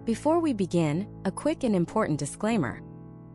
Before we begin, a quick and important disclaimer.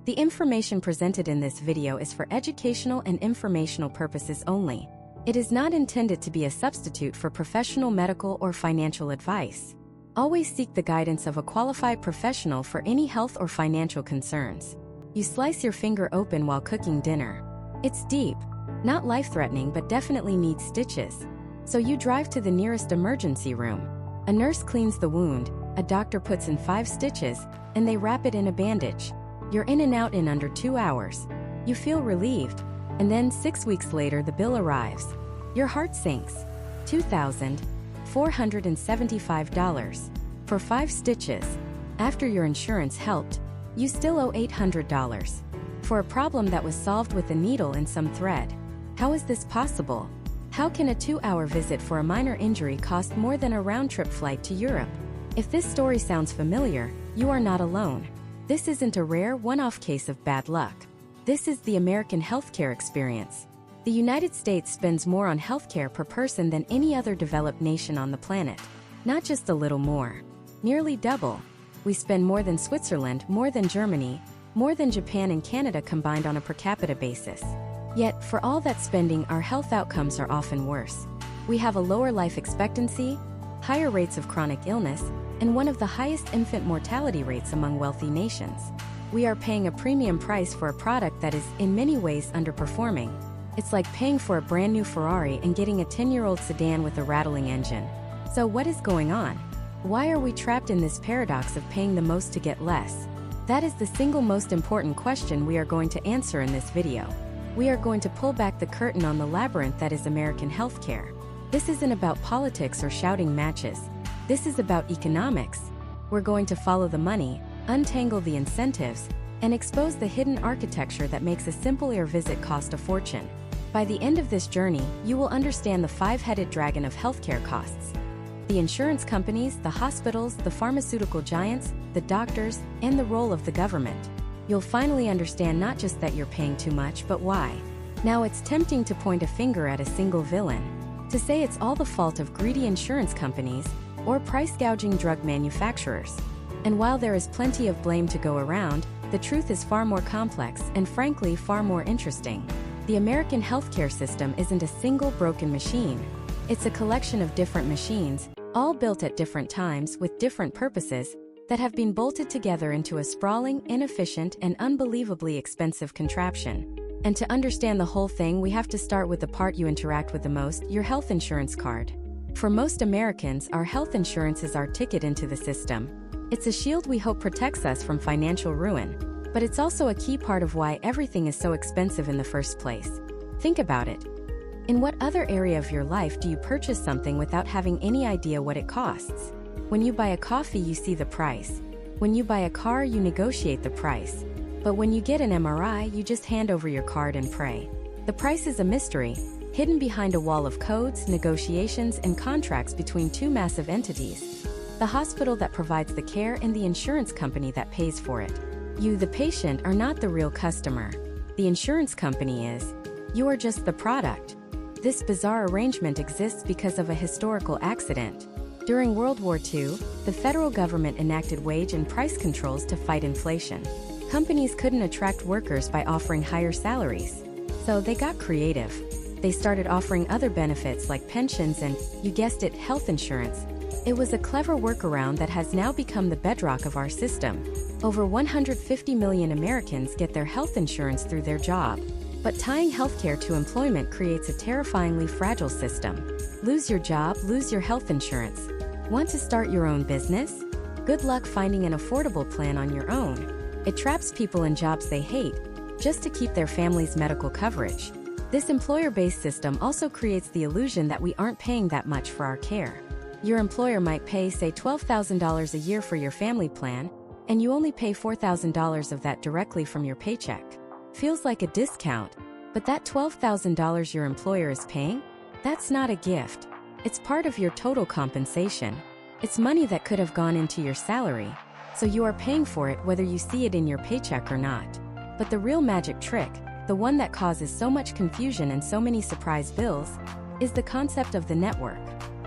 The information presented in this video is for educational and informational purposes only. It is not intended to be a substitute for professional medical or financial advice. Always seek the guidance of a qualified professional for any health or financial concerns. You slice your finger open while cooking dinner. It's deep, not life-threatening, but definitely needs stitches. So you drive to the nearest emergency room. A nurse cleans the wound, a doctor puts in 5 stitches, and they wrap it in a bandage. You're in and out in under 2 hours. You feel relieved, and then 6 weeks later the bill arrives. Your heart sinks. $2,475 for 5 stitches. After your insurance helped, you still owe $800 for a problem that was solved with a needle and some thread. How is this possible? How can a 2-hour visit for a minor injury cost more than a round-trip flight to Europe? If this story sounds familiar, you are not alone. This isn't a rare one-off case of bad luck. This is the American healthcare experience. The United States spends more on healthcare per person than any other developed nation on the planet. Not just a little more. Nearly double. We spend more than Switzerland, more than Germany, more than Japan and Canada combined on a per capita basis. Yet, for all that spending, our health outcomes are often worse. We have a lower life expectancy, higher rates of chronic illness, and one of the highest infant mortality rates among wealthy nations. We are paying a premium price for a product that is, in many ways, underperforming. It's like paying for a brand new Ferrari and getting a 10-year-old sedan with a rattling engine. So what is going on? Why are we trapped in this paradox of paying the most to get less? That is the single most important question we are going to answer in this video. We are going to pull back the curtain on the labyrinth that is American healthcare. This isn't about politics or shouting matches. This is about economics. We're going to follow the money, untangle the incentives, and expose the hidden architecture that makes a simple air visit cost a fortune. By the end of this journey, you will understand the 5-headed dragon of healthcare costs. The insurance companies, the hospitals, the pharmaceutical giants, the doctors, and the role of the government. You'll finally understand not just that you're paying too much, but why. Now it's tempting to point a finger at a single villain, to say it's all the fault of greedy insurance companies or price-gouging drug manufacturers. And while there is plenty of blame to go around, the truth is far more complex and frankly far more interesting. The American healthcare system isn't a single broken machine. It's a collection of different machines, all built at different times with different purposes, that have been bolted together into a sprawling, inefficient, and unbelievably expensive contraption. And to understand the whole thing, we have to start with the part you interact with the most, your health insurance card. For most Americans, our health insurance is our ticket into the system. It's a shield we hope protects us from financial ruin. But it's also a key part of why everything is so expensive in the first place. Think about it. In what other area of your life do you purchase something without having any idea what it costs? When you buy a coffee, you see the price. When you buy a car, you negotiate the price. But when you get an MRI, you just hand over your card and pray. The price is a mystery, hidden behind a wall of codes, negotiations, and contracts between 2 massive entities. The hospital that provides the care and the insurance company that pays for it. You, the patient, are not the real customer. The insurance company is. You are just the product. This bizarre arrangement exists because of a historical accident. During World War II, the federal government enacted wage and price controls to fight inflation. Companies couldn't attract workers by offering higher salaries. So they got creative. They started offering other benefits like pensions and, you guessed it, health insurance. It was a clever workaround that has now become the bedrock of our system. Over 150 million Americans get their health insurance through their job. But tying healthcare to employment creates a terrifyingly fragile system. Lose your job, lose your health insurance. Want to start your own business? Good luck finding an affordable plan on your own. It traps people in jobs they hate, just to keep their family's medical coverage. This employer-based system also creates the illusion that we aren't paying that much for our care. Your employer might pay, say, $12,000 a year for your family plan, and you only pay $4,000 of that directly from your paycheck. Feels like a discount, but that $12,000 your employer is paying? That's not a gift. It's part of your total compensation. It's money that could have gone into your salary, so you are paying for it whether you see it in your paycheck or not. But the real magic trick, the one that causes so much confusion and so many surprise bills, is the concept of the network.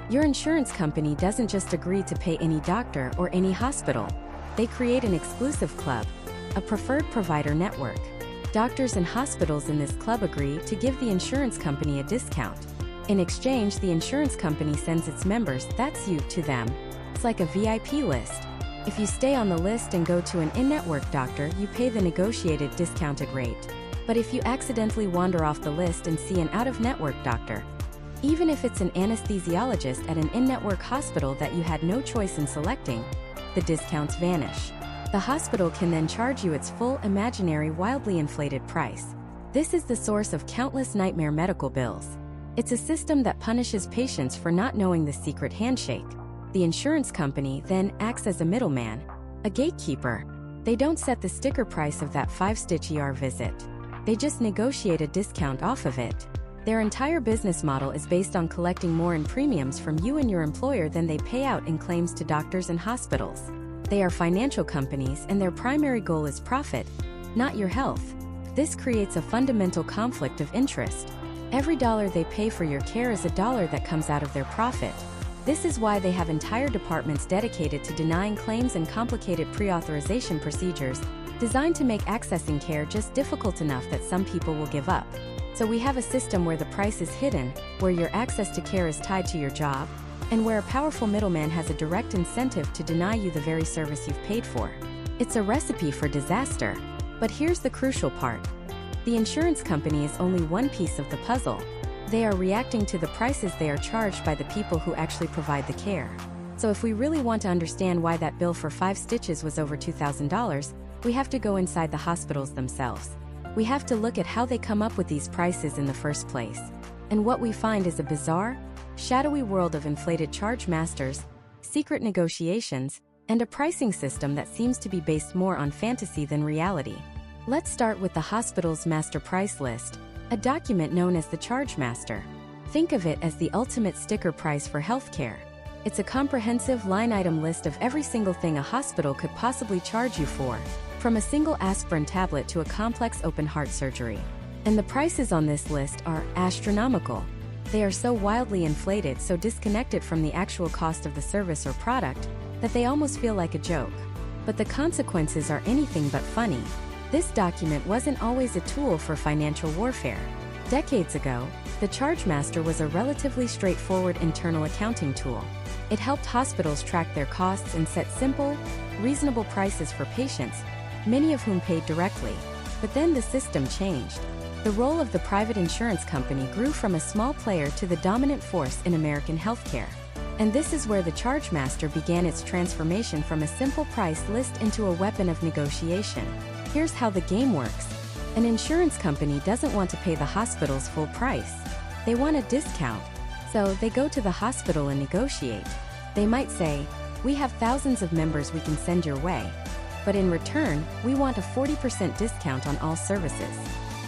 Your insurance company doesn't just agree to pay any doctor or any hospital. They create an exclusive club, a preferred provider network. Doctors and hospitals in this club agree to give the insurance company a discount. In exchange, the insurance company sends its members, that's you, to them. It's like a VIP list. If you stay on the list and go to an in-network doctor, you pay the negotiated discounted rate. But if you accidentally wander off the list and see an out-of-network doctor, even if it's an anesthesiologist at an in-network hospital that you had no choice in selecting, the discounts vanish. The hospital can then charge you its full, imaginary, wildly inflated price. This is the source of countless nightmare medical bills. It's a system that punishes patients for not knowing the secret handshake. The insurance company then acts as a middleman, a gatekeeper. They don't set the sticker price of that 5-stitch ER visit. They just negotiate a discount off of it. Their entire business model is based on collecting more in premiums from you and your employer than they pay out in claims to doctors and hospitals. They are financial companies and their primary goal is profit, not your health. This creates a fundamental conflict of interest. Every dollar they pay for your care is a dollar that comes out of their profit. This is why they have entire departments dedicated to denying claims and complicated pre-authorization procedures, designed to make accessing care just difficult enough that some people will give up. So we have a system where the price is hidden, where your access to care is tied to your job, and where a powerful middleman has a direct incentive to deny you the very service you've paid for. It's a recipe for disaster. But here's the crucial part. The insurance company is only one piece of the puzzle. They are reacting to the prices they are charged by the people who actually provide the care. So if we really want to understand why that bill for 5 stitches was over $2,000, we have to go inside the hospitals themselves. We have to look at how they come up with these prices in the first place. And what we find is a bizarre, shadowy world of inflated charge masters, secret negotiations, and a pricing system that seems to be based more on fantasy than reality. Let's start with the hospital's master price list, a document known as the Chargemaster. Think of it as the ultimate sticker price for healthcare. It's a comprehensive line-item list of every single thing a hospital could possibly charge you for, from a single aspirin tablet to a complex open-heart surgery. And the prices on this list are astronomical. They are so wildly inflated, so disconnected from the actual cost of the service or product, that they almost feel like a joke. But the consequences are anything but funny. This document wasn't always a tool for financial warfare. Decades ago, the Chargemaster was a relatively straightforward internal accounting tool. It helped hospitals track their costs and set simple, reasonable prices for patients, many of whom paid directly. But then the system changed. The role of the private insurance company grew from a small player to the dominant force in American healthcare. And this is where the Chargemaster began its transformation from a simple price list into a weapon of negotiation. Here's how the game works. An insurance company doesn't want to pay the hospital's full price. They want a discount. So they go to the hospital and negotiate. They might say, "We have thousands of members we can send your way. But in return, we want a 40% discount on all services."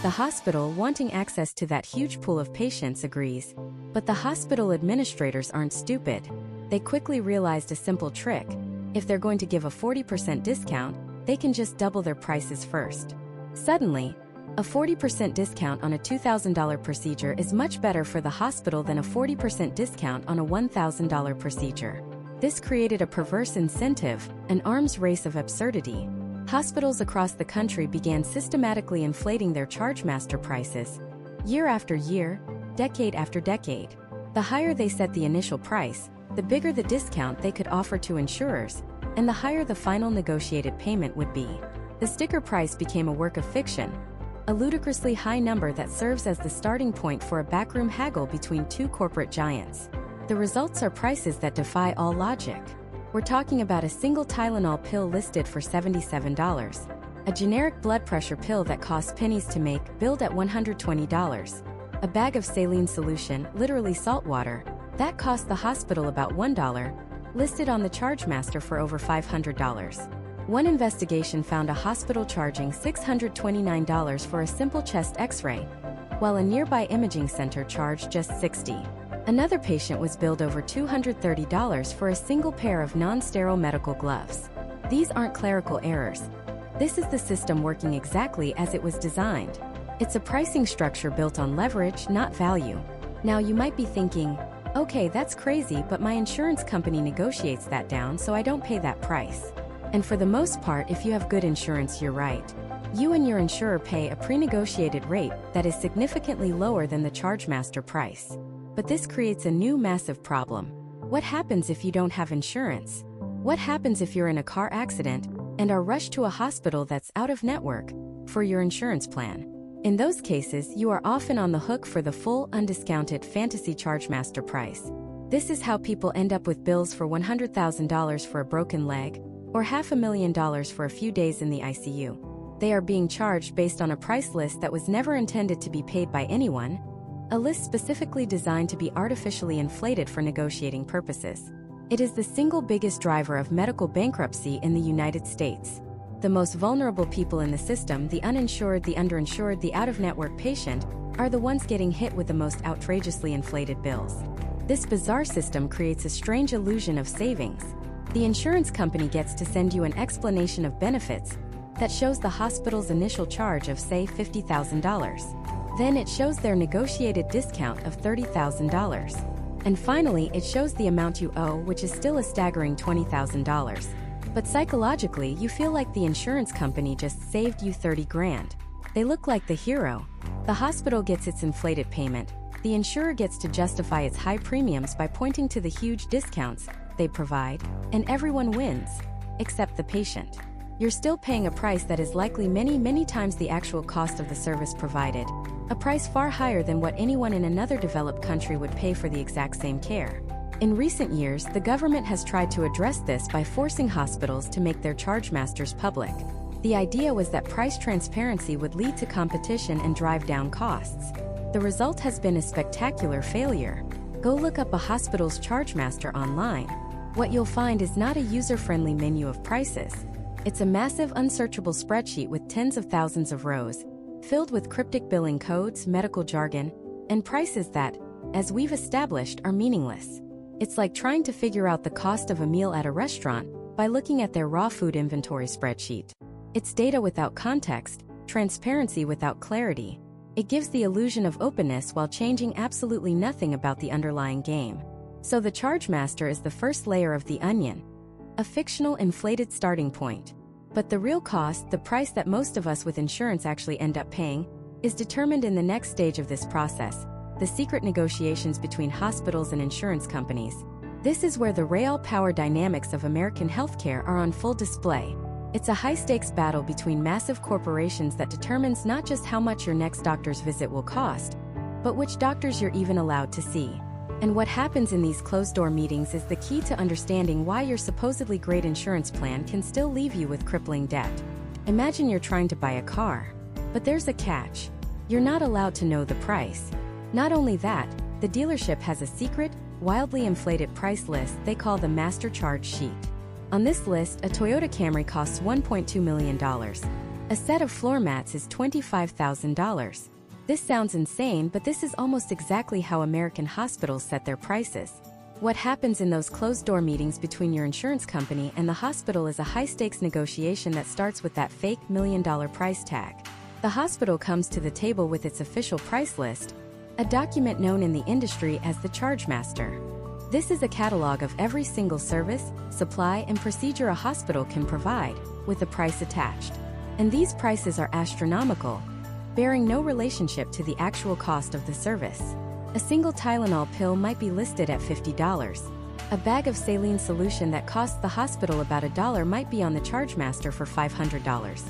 The hospital, wanting access to that huge pool of patients, agrees. But the hospital administrators aren't stupid. They quickly realized a simple trick. If they're going to give a 40% discount, they can just double their prices first. Suddenly, a 40% discount on a $2,000 procedure is much better for the hospital than a 40% discount on a $1,000 procedure. This created a perverse incentive, an arms race of absurdity. Hospitals across the country began systematically inflating their Chargemaster prices, year after year, decade after decade. The higher they set the initial price, the bigger the discount they could offer to insurers, and the higher the final negotiated payment would be. The sticker price became a work of fiction, a ludicrously high number that serves as the starting point for a backroom haggle between two corporate giants. The results are prices that defy all logic. We're talking about a single Tylenol pill listed for $77, a generic blood pressure pill that costs pennies to make, billed at $120, a bag of saline solution, literally salt water, that cost the hospital about $1, listed on the Chargemaster for over $500. One investigation found a hospital charging $629 for a simple chest X-ray, while a nearby imaging center charged just $60. Another patient was billed over $230 for a single pair of non-sterile medical gloves. These aren't clerical errors. This is the system working exactly as it was designed. It's a pricing structure built on leverage, not value. Now you might be thinking, okay, that's crazy, but my insurance company negotiates that down, so I don't pay that price. And for the most part, if you have good insurance, you're right. You and your insurer pay a pre-negotiated rate that is significantly lower than the Chargemaster price. But this creates a new massive problem. What happens if you don't have insurance? What happens if you're in a car accident and are rushed to a hospital that's out of network for your insurance plan? In those cases, you are often on the hook for the full, undiscounted fantasy Chargemaster price. This is how people end up with bills for $100,000 for a broken leg, or $500,000 for a few days in the ICU. They are being charged based on a price list that was never intended to be paid by anyone, a list specifically designed to be artificially inflated for negotiating purposes. It is the single biggest driver of medical bankruptcy in the United States. The most vulnerable people in the system, the uninsured, the underinsured, the out-of-network patient, are the ones getting hit with the most outrageously inflated bills. This bizarre system creates a strange illusion of savings. The insurance company gets to send you an explanation of benefits that shows the hospital's initial charge of, say, $50,000. Then it shows their negotiated discount of $30,000. And finally, it shows the amount you owe, which is still a staggering $20,000. But psychologically, you feel like the insurance company just saved you 30 grand. They look like the hero. The hospital gets its inflated payment. The insurer gets to justify its high premiums by pointing to the huge discounts they provide, and everyone wins, except the patient. You're still paying a price that is likely many, many times the actual cost of the service provided, a price far higher than what anyone in another developed country would pay for the exact same care. In recent years, the government has tried to address this by forcing hospitals to make their chargemasters public. The idea was that price transparency would lead to competition and drive down costs. The result has been a spectacular failure. Go look up a hospital's Chargemaster online. What you'll find is not a user-friendly menu of prices. It's a massive, unsearchable spreadsheet with tens of thousands of rows, filled with cryptic billing codes, medical jargon, and prices that, as we've established, are meaningless. It's like trying to figure out the cost of a meal at a restaurant by looking at their raw food inventory spreadsheet. It's data without context, transparency without clarity. It gives the illusion of openness while changing absolutely nothing about the underlying game. So the Chargemaster is the first layer of the onion, a fictional inflated starting point. But the real cost, the price that most of us with insurance actually end up paying, is determined in the next stage of this process, the secret negotiations between hospitals and insurance companies. This is where the real power dynamics of American healthcare are on full display. It's a high-stakes battle between massive corporations that determines not just how much your next doctor's visit will cost, but which doctors you're even allowed to see. And what happens in these closed-door meetings is the key to understanding why your supposedly great insurance plan can still leave you with crippling debt. Imagine you're trying to buy a car. But there's a catch. You're not allowed to know the price. Not only that, the dealership has a secret, wildly inflated price list they call the Master Charge Sheet. On this list, a Toyota Camry costs $1.2 million. A set of floor mats is $25,000. This sounds insane, but this is almost exactly how American hospitals set their prices. What happens in those closed-door meetings between your insurance company and the hospital is a high-stakes negotiation that starts with that fake $1 million price tag. The hospital comes to the table with its official price list, a document known in the industry as the Chargemaster. This is a catalog of every single service, supply, and procedure a hospital can provide, with a price attached. And these prices are astronomical, bearing no relationship to the actual cost of the service. A single Tylenol pill might be listed at $50. A bag of saline solution that costs the hospital about $1 might be on the Chargemaster for $500.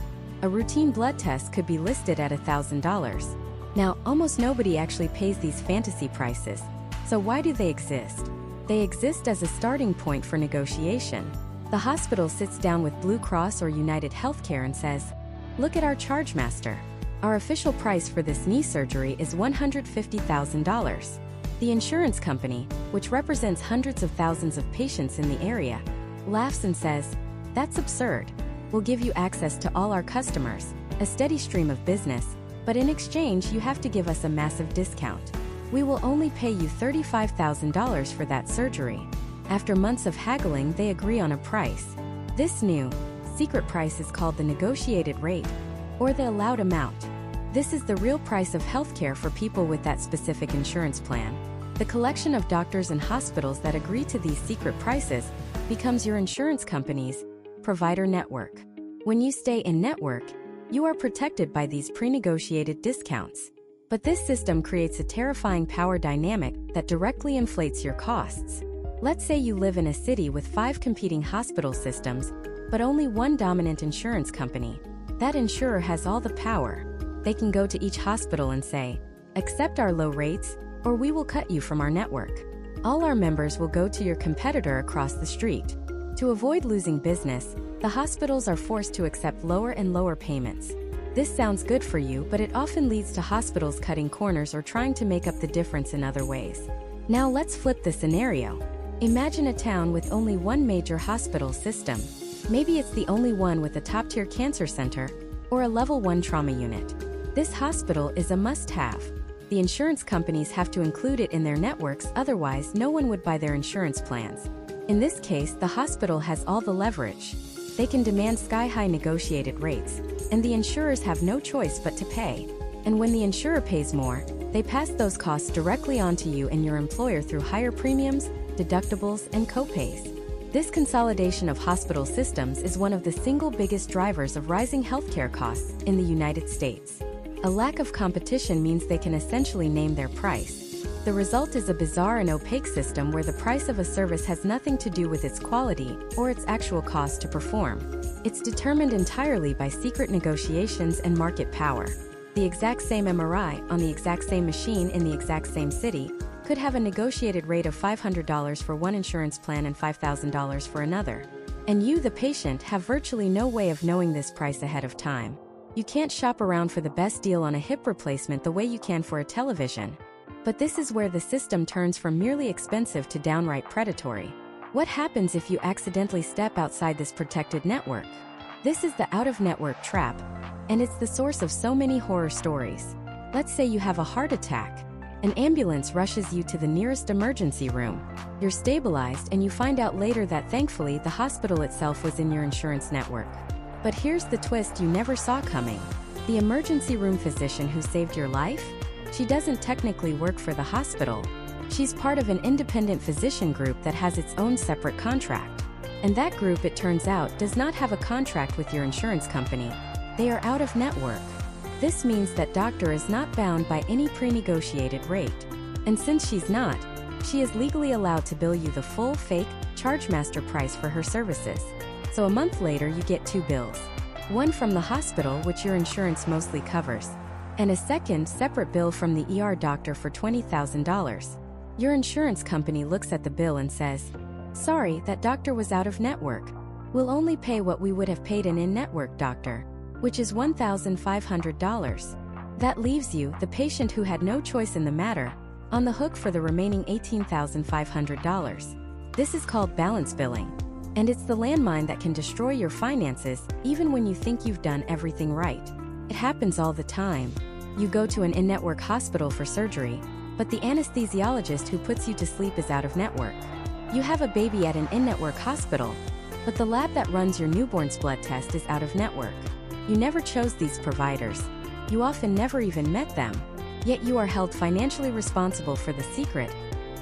A routine blood test could be listed at $1,000. Now, almost nobody actually pays these fantasy prices. So why do they exist? They exist as a starting point for negotiation. The hospital sits down with Blue Cross or United Healthcare and says, "Look at our Chargemaster. Our official price for this knee surgery is $150,000. The insurance company, which represents hundreds of thousands of patients in the area, laughs and says, "That's absurd. We'll give you access to all our customers, a steady stream of business, but in exchange you have to give us a massive discount. We will only pay you $35,000 for that surgery." After months of haggling, they agree on a price. This new, secret price is called the negotiated rate, or the allowed amount. This is the real price of healthcare for people with that specific insurance plan. The collection of doctors and hospitals that agree to these secret prices becomes your insurance company's provider network. When you stay in network, you are protected by these pre-negotiated discounts. But this system creates a terrifying power dynamic that directly inflates your costs. Let's say you live in a city with 5 competing hospital systems, but only one dominant insurance company. That insurer has all the power. They can go to each hospital and say, "Accept our low rates, or we will cut you from our network." All our members will go to your competitor across the street. To avoid losing business, the hospitals are forced to accept lower and lower payments. This sounds good for you, but it often leads to hospitals cutting corners or trying to make up the difference in other ways. Now let's flip the scenario. Imagine a town with only one major hospital system. Maybe it's the only one with a top-tier cancer center or a level 1 trauma unit. This hospital is a must-have. The insurance companies have to include it in their networks, otherwise no one would buy their insurance plans. In this case, the hospital has all the leverage. They can demand sky-high negotiated rates, and the insurers have no choice but to pay. And when the insurer pays more, they pass those costs directly on to you and your employer through higher premiums, deductibles, and copays. This consolidation of hospital systems is one of the single biggest drivers of rising healthcare costs in the United States. A lack of competition means they can essentially name their price. The result is a bizarre and opaque system where the price of a service has nothing to do with its quality or its actual cost to perform. It's determined entirely by secret negotiations and market power. The exact same MRI on the exact same machine in the exact same city could have a negotiated rate of $500 for one insurance plan and $5,000 for another. And you, the patient, have virtually no way of knowing this price ahead of time. You can't shop around for the best deal on a hip replacement the way you can for a television. But this is where the system turns from merely expensive to downright predatory. What happens if you accidentally step outside this protected network? This is the out-of-network trap, and it's the source of so many horror stories. Let's say you have a heart attack. An ambulance rushes you to the nearest emergency room. You're stabilized and you find out later that thankfully the hospital itself was in your insurance network. But here's the twist you never saw coming. The emergency room physician who saved your life? She doesn't technically work for the hospital. She's part of an independent physician group that has its own separate contract. And that group, it turns out, does not have a contract with your insurance company. They are out of network. This means that doctor is not bound by any pre-negotiated rate. And since she's not, she is legally allowed to bill you the full, fake, Chargemaster price for her services. So a month later you get 2 bills. One from the hospital, which your insurance mostly covers, and a second, separate bill from the ER doctor for $20,000. Your insurance company looks at the bill and says, "Sorry, that doctor was out of network. We'll only pay what we would have paid an in-network doctor, which is $1,500. That leaves you, the patient who had no choice in the matter, on the hook for the remaining $18,500. This is called balance billing. And it's the landmine that can destroy your finances, even when you think you've done everything right. It happens all the time. You go to an in-network hospital for surgery, but the anesthesiologist who puts you to sleep is out of network. You have a baby at an in-network hospital, but the lab that runs your newborn's blood test is out of network. You never chose these providers. You often never even met them. Yet you are held financially responsible for the secret,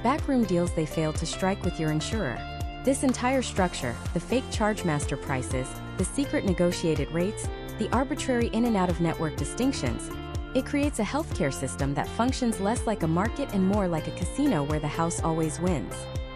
backroom deals they failed to strike with your insurer. This entire structure, the fake Chargemaster prices, the secret negotiated rates, the arbitrary in and out of network distinctions, it creates a healthcare system that functions less like a market and more like a casino where the house always wins.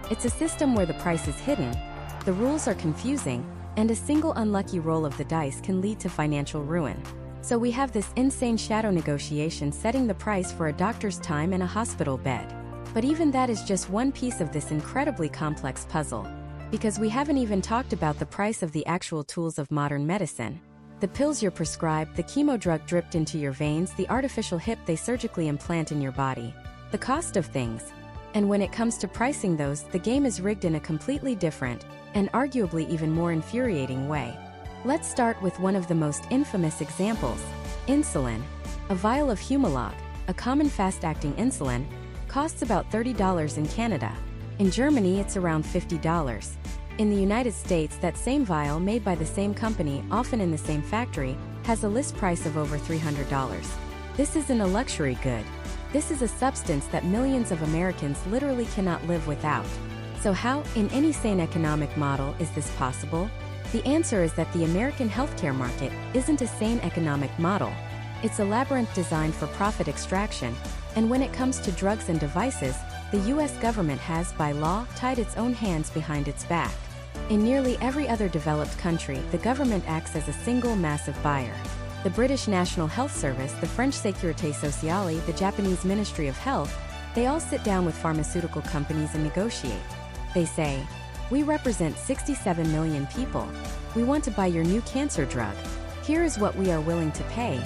It's a system where the price is hidden, the rules are confusing, and a single unlucky roll of the dice can lead to financial ruin. So we have this insane shadow negotiation setting the price for a doctor's time and a hospital bed. But even that is just one piece of this incredibly complex puzzle. Because we haven't even talked about the price of the actual tools of modern medicine. The pills you're prescribed, the chemo drug dripped into your veins, the artificial hip they surgically implant in your body. The cost of things. And when it comes to pricing those, the game is rigged in a completely different, and arguably even more infuriating way. Let's start with one of the most infamous examples, insulin. A vial of Humalog, a common fast-acting insulin, costs about $30 in Canada. In Germany, it's around $50. In the United States, that same vial, made by the same company, often in the same factory, has a list price of over $300. This isn't a luxury good. This is a substance that millions of Americans literally cannot live without. So how, in any sane economic model, is this possible? The answer is that the American healthcare market isn't a sane economic model. It's a labyrinth designed for profit extraction, and when it comes to drugs and devices, the US government has, by law, tied its own hands behind its back. In nearly every other developed country, the government acts as a single massive buyer. The British National Health Service, the French Sécurité Sociale, the Japanese Ministry of Health, they all sit down with pharmaceutical companies and negotiate. They say, "We represent 67 million people. We want to buy your new cancer drug. Here is what we are willing to pay,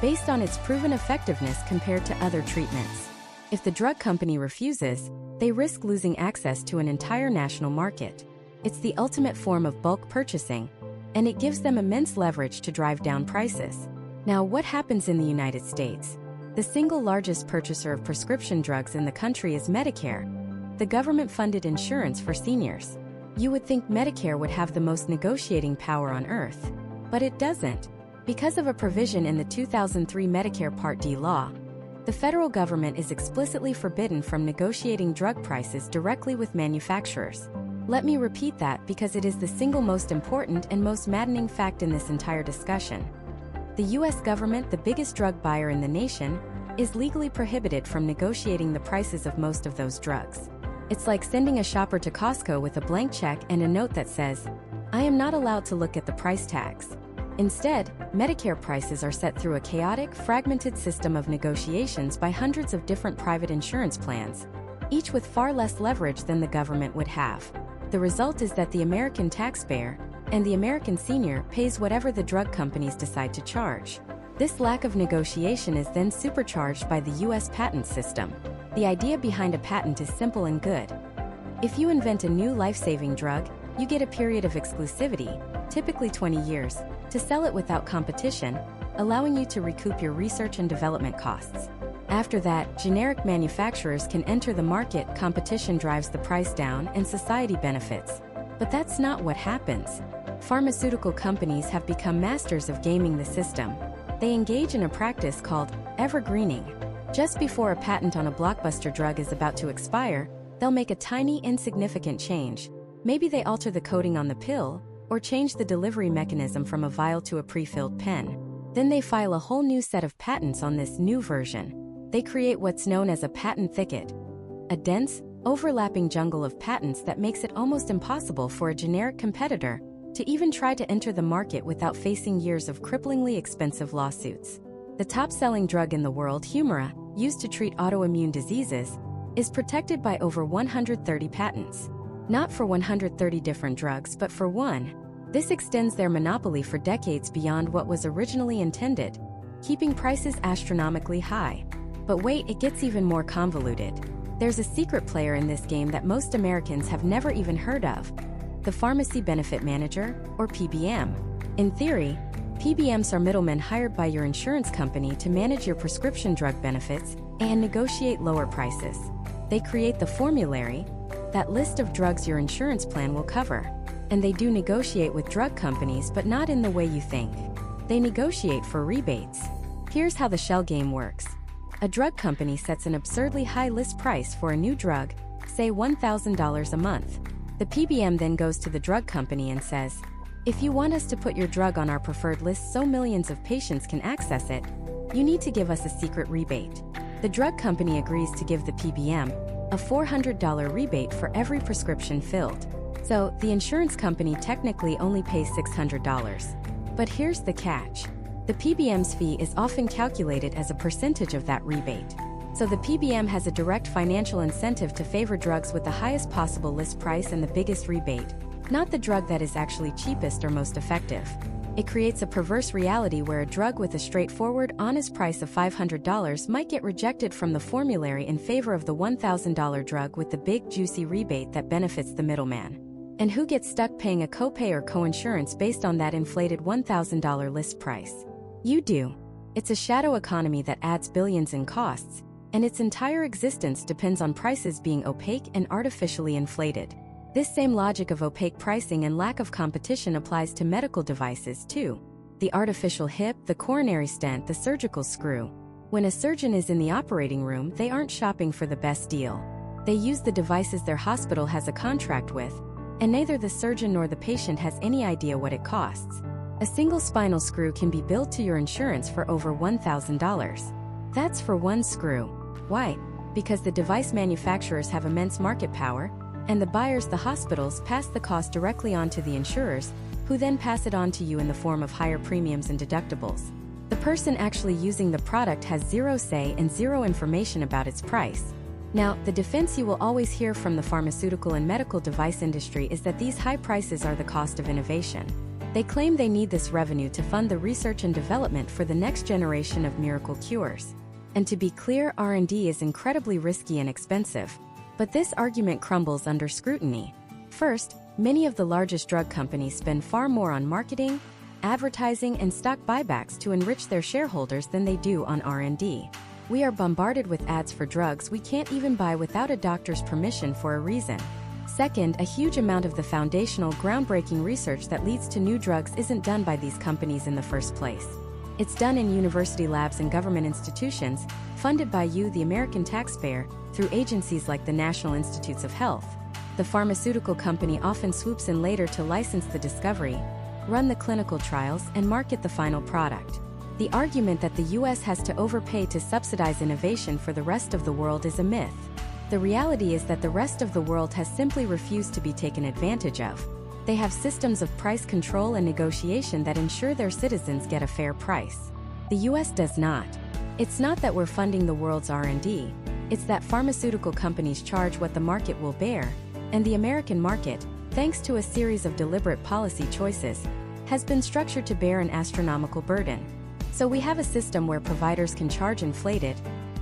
based on its proven effectiveness compared to other treatments." If the drug company refuses, they risk losing access to an entire national market. It's the ultimate form of bulk purchasing, and it gives them immense leverage to drive down prices. Now, what happens in the United States? The single largest purchaser of prescription drugs in the country is Medicare, the government-funded insurance for seniors. You would think Medicare would have the most negotiating power on earth, but it doesn't. Because of a provision in the 2003 Medicare Part D law, the federal government is explicitly forbidden from negotiating drug prices directly with manufacturers. Let me repeat that because it is the single most important and most maddening fact in this entire discussion. The US government, the biggest drug buyer in the nation, is legally prohibited from negotiating the prices of most of those drugs. It's like sending a shopper to Costco with a blank check and a note that says, "I am not allowed to look at the price tags." Instead, Medicare prices are set through a chaotic, fragmented system of negotiations by hundreds of different private insurance plans, each with far less leverage than the government would have. The result is that the American taxpayer and the American senior pays whatever the drug companies decide to charge. This lack of negotiation is then supercharged by the US patent system. The idea behind a patent is simple and good. If you invent a new life-saving drug, you get a period of exclusivity, typically 20 years, to sell it without competition, allowing you to recoup your research and development costs. After that, generic manufacturers can enter the market, competition drives the price down, and society benefits. But that's not what happens. Pharmaceutical companies have become masters of gaming the system. They engage in a practice called evergreening. Just before a patent on a blockbuster drug is about to expire, they'll make a tiny, insignificant change. Maybe they alter the coating on the pill, or change the delivery mechanism from a vial to a pre-filled pen. Then they file a whole new set of patents on this new version. They create what's known as a patent thicket, a dense, overlapping jungle of patents that makes it almost impossible for a generic competitor to even try to enter the market without facing years of cripplingly expensive lawsuits. The top-selling drug in the world, Humira, used to treat autoimmune diseases, is protected by over 130 patents. Not for 130 different drugs, but for one. This extends their monopoly for decades beyond what was originally intended, keeping prices astronomically high. But wait, it gets even more convoluted. There's a secret player in this game that most Americans have never even heard of: the Pharmacy Benefit Manager, or PBM. In theory, PBMs are middlemen hired by your insurance company to manage your prescription drug benefits and negotiate lower prices. They create the formulary, that list of drugs your insurance plan will cover. And they do negotiate with drug companies, but not in the way you think. They negotiate for rebates. Here's how the shell game works. A drug company sets an absurdly high list price for a new drug, say $1,000 a month. The PBM then goes to the drug company and says, "If you want us to put your drug on our preferred list so millions of patients can access it, you need to give us a secret rebate." The drug company agrees to give the PBM a $400 rebate for every prescription filled. So, the insurance company technically only pays $600. But here's the catch. The PBM's fee is often calculated as a percentage of that rebate. So the PBM has a direct financial incentive to favor drugs with the highest possible list price and the biggest rebate, not the drug that is actually cheapest or most effective. It creates a perverse reality where a drug with a straightforward, honest price of $500 might get rejected from the formulary in favor of the $1,000 drug with the big, juicy rebate that benefits the middleman. And who gets stuck paying a copay or coinsurance based on that inflated $1,000 list price? You do. It's a shadow economy that adds billions in costs, and its entire existence depends on prices being opaque and artificially inflated. This same logic of opaque pricing and lack of competition applies to medical devices too. The artificial hip, the coronary stent, the surgical screw. When a surgeon is in the operating room, they aren't shopping for the best deal. They use the devices their hospital has a contract with, and neither the surgeon nor the patient has any idea what it costs. A single spinal screw can be billed to your insurance for over $1,000. That's for one screw. Why? Because the device manufacturers have immense market power, and the buyers, the hospitals, pass the cost directly on to the insurers, who then pass it on to you in the form of higher premiums and deductibles. The person actually using the product has zero say and zero information about its price. Now, the defense you will always hear from the pharmaceutical and medical device industry is that these high prices are the cost of innovation. They claim they need this revenue to fund the research and development for the next generation of miracle cures. And to be clear, R&D is incredibly risky and expensive. But this argument crumbles under scrutiny. First, many of the largest drug companies spend far more on marketing, advertising, and stock buybacks to enrich their shareholders than they do on R&D. We are bombarded with ads for drugs we can't even buy without a doctor's permission for a reason. Second, a huge amount of the foundational, groundbreaking research that leads to new drugs isn't done by these companies in the first place. It's done in university labs and government institutions, funded by you, the American taxpayer, through agencies like the National Institutes of Health. The pharmaceutical company often swoops in later to license the discovery, run the clinical trials, and market the final product. The argument that the US has to overpay to subsidize innovation for the rest of the world is a myth. The reality is that the rest of the world has simply refused to be taken advantage of. They have systems of price control and negotiation that ensure their citizens get a fair price. The US does not. It's not that we're funding the world's R&D, it's that pharmaceutical companies charge what the market will bear, and the American market, thanks to a series of deliberate policy choices, has been structured to bear an astronomical burden. So we have a system where providers can charge inflated,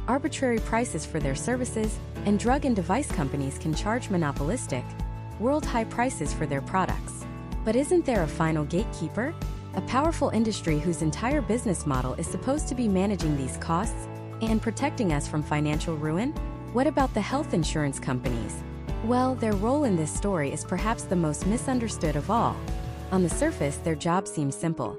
arbitrary prices for their services, and drug and device companies can charge monopolistic, world-high prices for their products. But isn't there a final gatekeeper? A powerful industry whose entire business model is supposed to be managing these costs and protecting us from financial ruin? What about the health insurance companies? Well, their role in this story is perhaps the most misunderstood of all. On the surface, their job seems simple.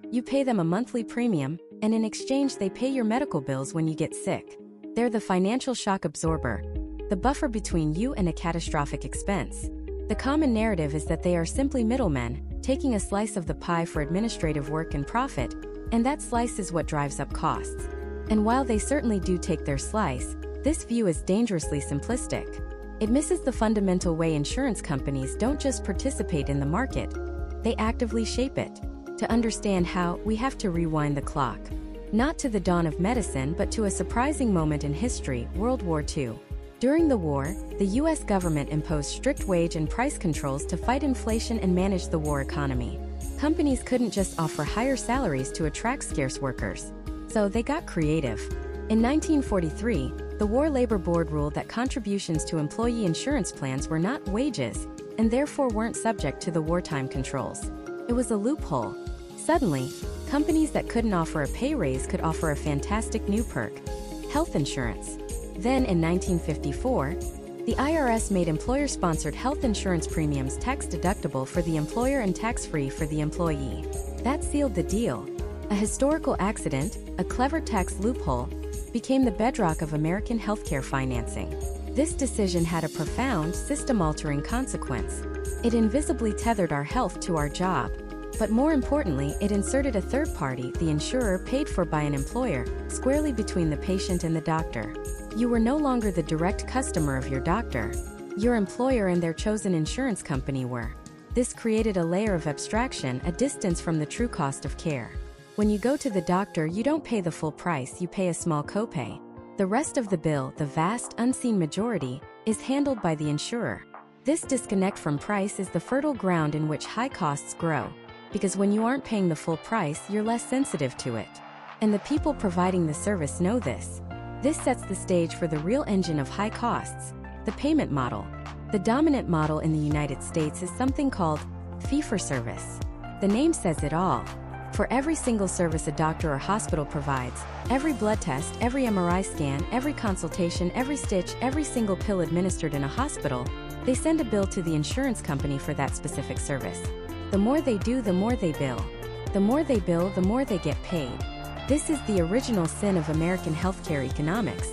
You pay them a monthly premium, and in exchange they pay your medical bills when you get sick. They're the financial shock absorber, the buffer between you and a catastrophic expense. The common narrative is that they are simply middlemen, taking a slice of the pie for administrative work and profit, and that slice is what drives up costs. And while they certainly do take their slice, this view is dangerously simplistic. It misses the fundamental way insurance companies don't just participate in the market, they actively shape it. To understand how, we have to rewind the clock. Not to the dawn of medicine, but to a surprising moment in history, World War II. During the war, the US government imposed strict wage and price controls to fight inflation and manage the war economy. Companies couldn't just offer higher salaries to attract scarce workers. So they got creative. In 1943, the War Labor Board ruled that contributions to employee insurance plans were not wages, and therefore weren't subject to the wartime controls. It was a loophole. Suddenly, companies that couldn't offer a pay raise could offer a fantastic new perk: health insurance. Then in 1954, the IRS made employer-sponsored health insurance premiums tax-deductible for the employer and tax-free for the employee. That sealed the deal. A historical accident, a clever tax loophole, became the bedrock of American healthcare financing. This decision had a profound, system-altering consequence. It invisibly tethered our health to our job. But more importantly, it inserted a third party, the insurer paid for by an employer, squarely between the patient and the doctor. You were no longer the direct customer of your doctor. Your employer and their chosen insurance company were. This created a layer of abstraction, a distance from the true cost of care. When you go to the doctor, you don't pay the full price, you pay a small copay. The rest of the bill, the vast, unseen majority, is handled by the insurer. This disconnect from price is the fertile ground in which high costs grow. Because when you aren't paying the full price, you're less sensitive to it. And the people providing the service know this. This sets the stage for the real engine of high costs, the payment model. The dominant model in the United States is something called fee-for-service. The name says it all. For every single service a doctor or hospital provides, every blood test, every MRI scan, every consultation, every stitch, every single pill administered in a hospital, they send a bill to the insurance company for that specific service. The more they do, the more they bill. The more they bill, the more they get paid. This is the original sin of American healthcare economics.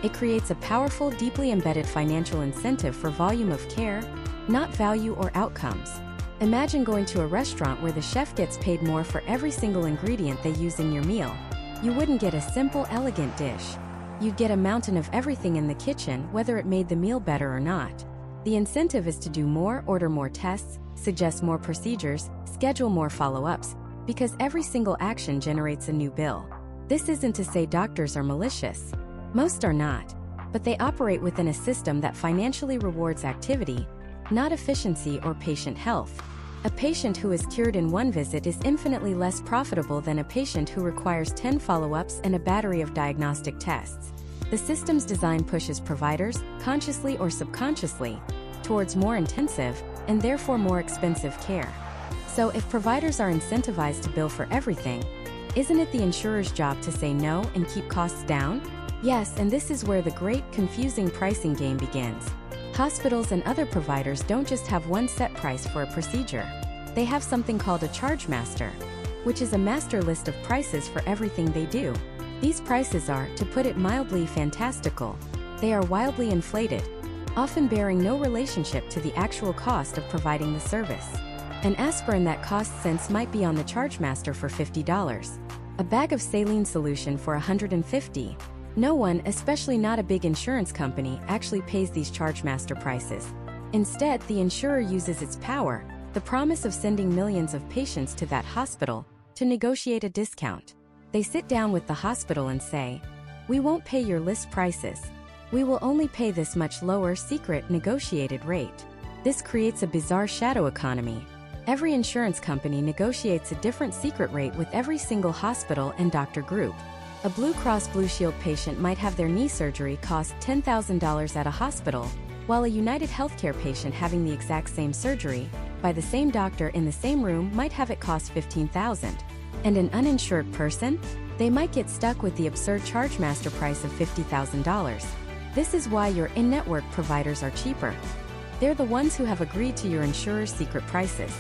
It creates a powerful, deeply embedded financial incentive for volume of care, not value or outcomes. Imagine going to a restaurant where the chef gets paid more for every single ingredient they use in your meal. You wouldn't get a simple, elegant dish. You'd get a mountain of everything in the kitchen, whether it made the meal better or not. The incentive is to do more, order more tests, suggest more procedures, schedule more follow-ups, because every single action generates a new bill. This isn't to say doctors are malicious. Most are not. But they operate within a system that financially rewards activity, not efficiency or patient health. A patient who is cured in one visit is infinitely less profitable than a patient who requires 10 follow-ups and a battery of diagnostic tests. The system's design pushes providers, consciously or subconsciously, towards more intensive, and therefore more expensive care. So if providers are incentivized to bill for everything, isn't it the insurer's job to say no and keep costs down? Yes, and this is where the great, confusing pricing game begins. Hospitals and other providers don't just have one set price for a procedure. They have something called a Chargemaster, which is a master list of prices for everything they do. These prices are, to put it mildly, fantastical. They are wildly inflated, often bearing no relationship to the actual cost of providing the service. An aspirin that costs cents might be on the Chargemaster for $50. A bag of saline solution for $150. No one, especially not a big insurance company, actually pays these Chargemaster prices. Instead, the insurer uses its power, the promise of sending millions of patients to that hospital, to negotiate a discount. They sit down with the hospital and say, "We won't pay your list prices. We will only pay this much lower, secret, negotiated rate." This creates a bizarre shadow economy. Every insurance company negotiates a different secret rate with every single hospital and doctor group. A Blue Cross Blue Shield patient might have their knee surgery cost $10,000 at a hospital, while a United Healthcare patient having the exact same surgery, by the same doctor in the same room, might have it cost $15,000. And an uninsured person? They might get stuck with the absurd Chargemaster price of $50,000. This is why your in-network providers are cheaper. They're the ones who have agreed to your insurer's secret prices.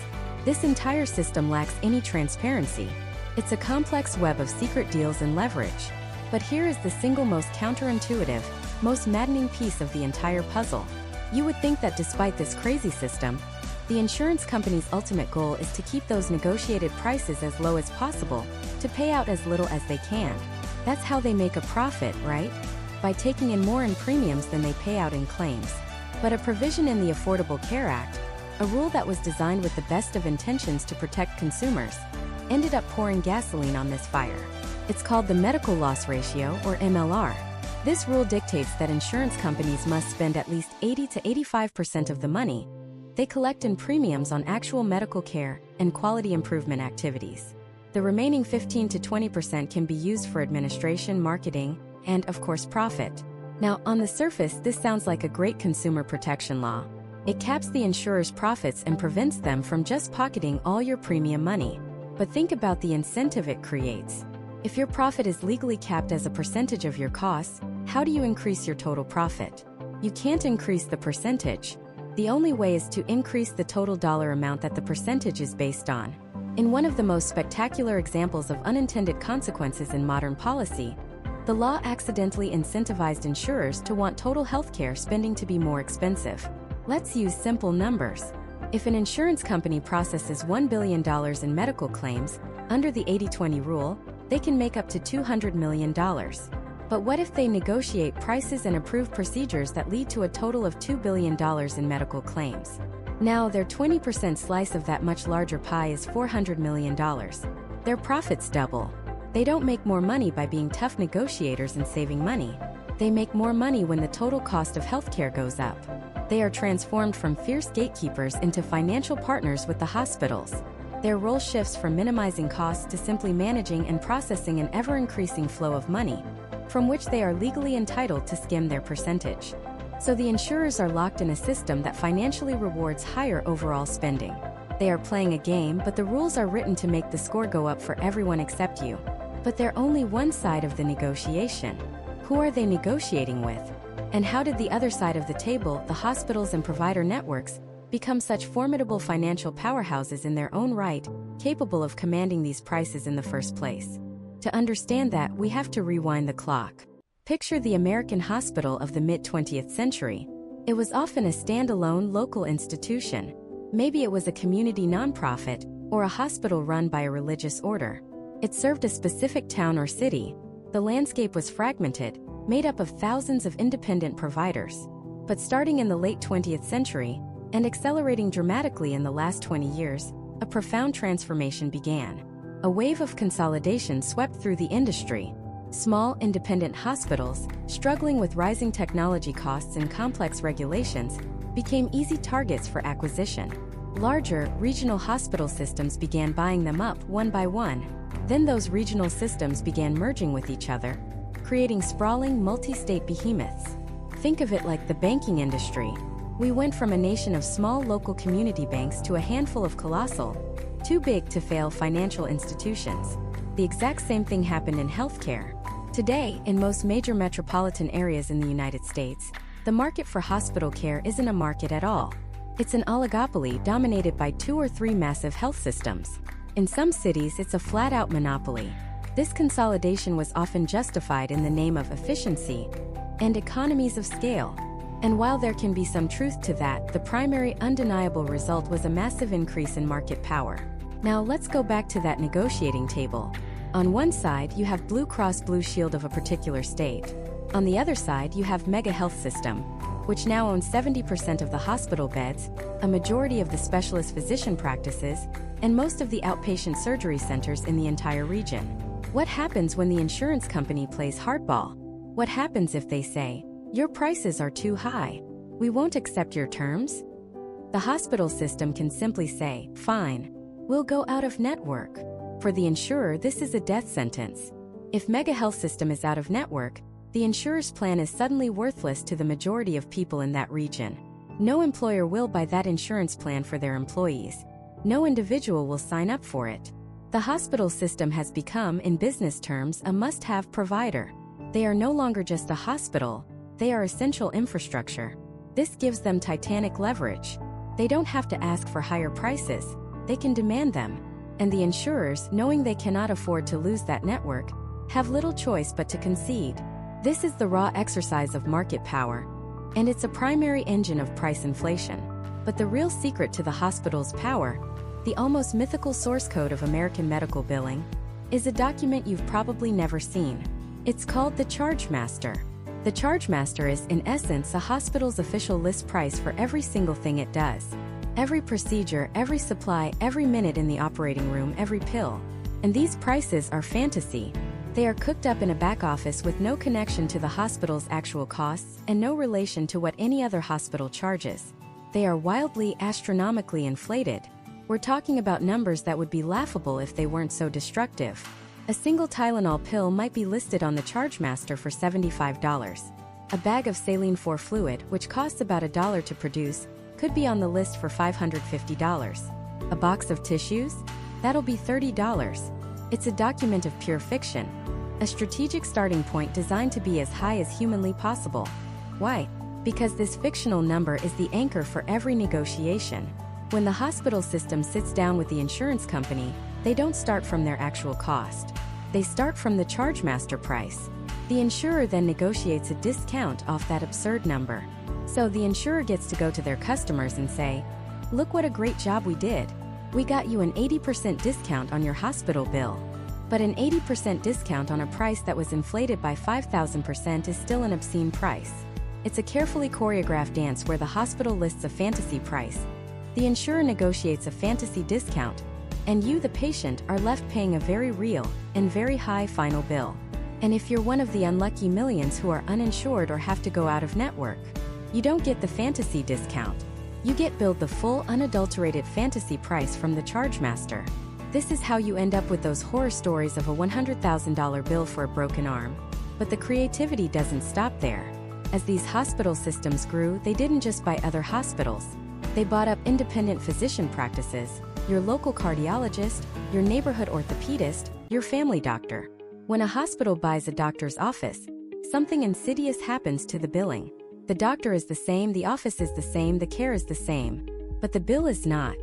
This entire system lacks any transparency. It's a complex web of secret deals and leverage. But here is the single most counterintuitive, most maddening piece of the entire puzzle. You would think that despite this crazy system, the insurance company's ultimate goal is to keep those negotiated prices as low as possible, to pay out as little as they can. That's how they make a profit, right? By taking in more in premiums than they pay out in claims. But a provision in the Affordable Care Act, a rule that was designed with the best of intentions to protect consumers, ended up pouring gasoline on this fire. It's called the Medical Loss Ratio, or MLR. This rule dictates that insurance companies must spend at least 80 to 85% of the money they collect in premiums on actual medical care and quality improvement activities. The remaining 15 to 20% can be used for administration, marketing, and, of course, profit. Now, on the surface, this sounds like a great consumer protection law. It caps the insurer's profits and prevents them from just pocketing all your premium money. But think about the incentive it creates. If your profit is legally capped as a percentage of your costs, how do you increase your total profit? You can't increase the percentage. The only way is to increase the total dollar amount that the percentage is based on. In one of the most spectacular examples of unintended consequences in modern policy, the law accidentally incentivized insurers to want total healthcare spending to be more expensive. Let's use simple numbers. If an insurance company processes $1 billion in medical claims, under the 80-20 rule, they can make up to $200 million. But what if they negotiate prices and approve procedures that lead to a total of $2 billion in medical claims? Now, their 20% slice of that much larger pie is $400 million. Their profits double. They don't make more money by being tough negotiators and saving money. They make more money when the total cost of healthcare goes up. They are transformed from fierce gatekeepers into financial partners with the hospitals. Their role shifts from minimizing costs to simply managing and processing an ever-increasing flow of money, from which they are legally entitled to skim their percentage. So the insurers are locked in a system that financially rewards higher overall spending. They are playing a game, but the rules are written to make the score go up for everyone except you. But they're only one side of the negotiation. Who are they negotiating with? And how did the other side of the table, the hospitals and provider networks, become such formidable financial powerhouses in their own right, capable of commanding these prices in the first place? To understand that, we have to rewind the clock. Picture the American hospital of the mid-20th century. It was often a standalone local institution. Maybe it was a community nonprofit or a hospital run by a religious order. It served a specific town or city. The landscape was fragmented, made up of thousands of independent providers. But starting in the late 20th century, and accelerating dramatically in the last 20 years, a profound transformation began. A wave of consolidation swept through the industry. Small, independent hospitals, struggling with rising technology costs and complex regulations, became easy targets for acquisition. Larger, regional hospital systems began buying them up one by one. Then those regional systems began merging with each other, creating sprawling, multi-state behemoths. Think of it like the banking industry. We went from a nation of small local community banks to a handful of colossal, too big to fail financial institutions. The exact same thing happened in healthcare. Today, in most major metropolitan areas in the United States, the market for hospital care isn't a market at all. It's an oligopoly dominated by 2 or 3 massive health systems. In some cities, it's a flat-out monopoly. This consolidation was often justified in the name of efficiency and economies of scale. And while there can be some truth to that, the primary undeniable result was a massive increase in market power. Now let's go back to that negotiating table. On one side, you have Blue Cross Blue Shield of a particular state. On the other side, you have Mega Health System, which now owns 70% of the hospital beds, a majority of the specialist physician practices, and most of the outpatient surgery centers in the entire region. What happens when the insurance company plays hardball? What happens if they say, "Your prices are too high. We won't accept your terms"? The hospital system can simply say, "Fine, we'll go out of network." For the insurer, this is a death sentence. If Mega Health System is out of network, the insurer's plan is suddenly worthless to the majority of people in that region. No employer will buy that insurance plan for their employees. No individual will sign up for it. The hospital system has become, in business terms, a must-have provider. They are no longer just a hospital, they are essential infrastructure. This gives them titanic leverage. They don't have to ask for higher prices, they can demand them. And the insurers, knowing they cannot afford to lose that network, have little choice but to concede. This is the raw exercise of market power, and it's a primary engine of price inflation. But the real secret to the hospital's power, the almost mythical source code of American medical billing, is a document you've probably never seen. It's called the Chargemaster. The Chargemaster is, in essence, a hospital's official list price for every single thing it does. Every procedure, every supply, every minute in the operating room, every pill. And these prices are fantasy. They are cooked up in a back office with no connection to the hospital's actual costs and no relation to what any other hospital charges. They are wildly, astronomically inflated. We're talking about numbers that would be laughable if they weren't so destructive. A single Tylenol pill might be listed on the Chargemaster for $75. A bag of saline 4 fluid, which costs about $1 to produce, could be on the list for $550. A box of tissues? That'll be $30. It's a document of pure fiction. A strategic starting point designed to be as high as humanly possible. Why? Because this fictional number is the anchor for every negotiation. When the hospital system sits down with the insurance company, they don't start from their actual cost. They start from the Chargemaster price. The insurer then negotiates a discount off that absurd number. So the insurer gets to go to their customers and say, "Look what a great job we did. We got you an 80% discount on your hospital bill." But an 80% discount on a price that was inflated by 5,000% is still an obscene price. It's a carefully choreographed dance where the hospital lists a fantasy price. The insurer negotiates a fantasy discount, and you, the patient, are left paying a very real and very high final bill. And if you're one of the unlucky millions who are uninsured or have to go out of network, you don't get the fantasy discount. You get billed the full, unadulterated fantasy price from the Chargemaster. This is how you end up with those horror stories of a $100,000 bill for a broken arm. But the creativity doesn't stop there. As these hospital systems grew, they didn't just buy other hospitals. They bought up independent physician practices, your local cardiologist, your neighborhood orthopedist, your family doctor. When a hospital buys a doctor's office, something insidious happens to the billing. The doctor is the same, the office is the same, the care is the same, but the bill is not.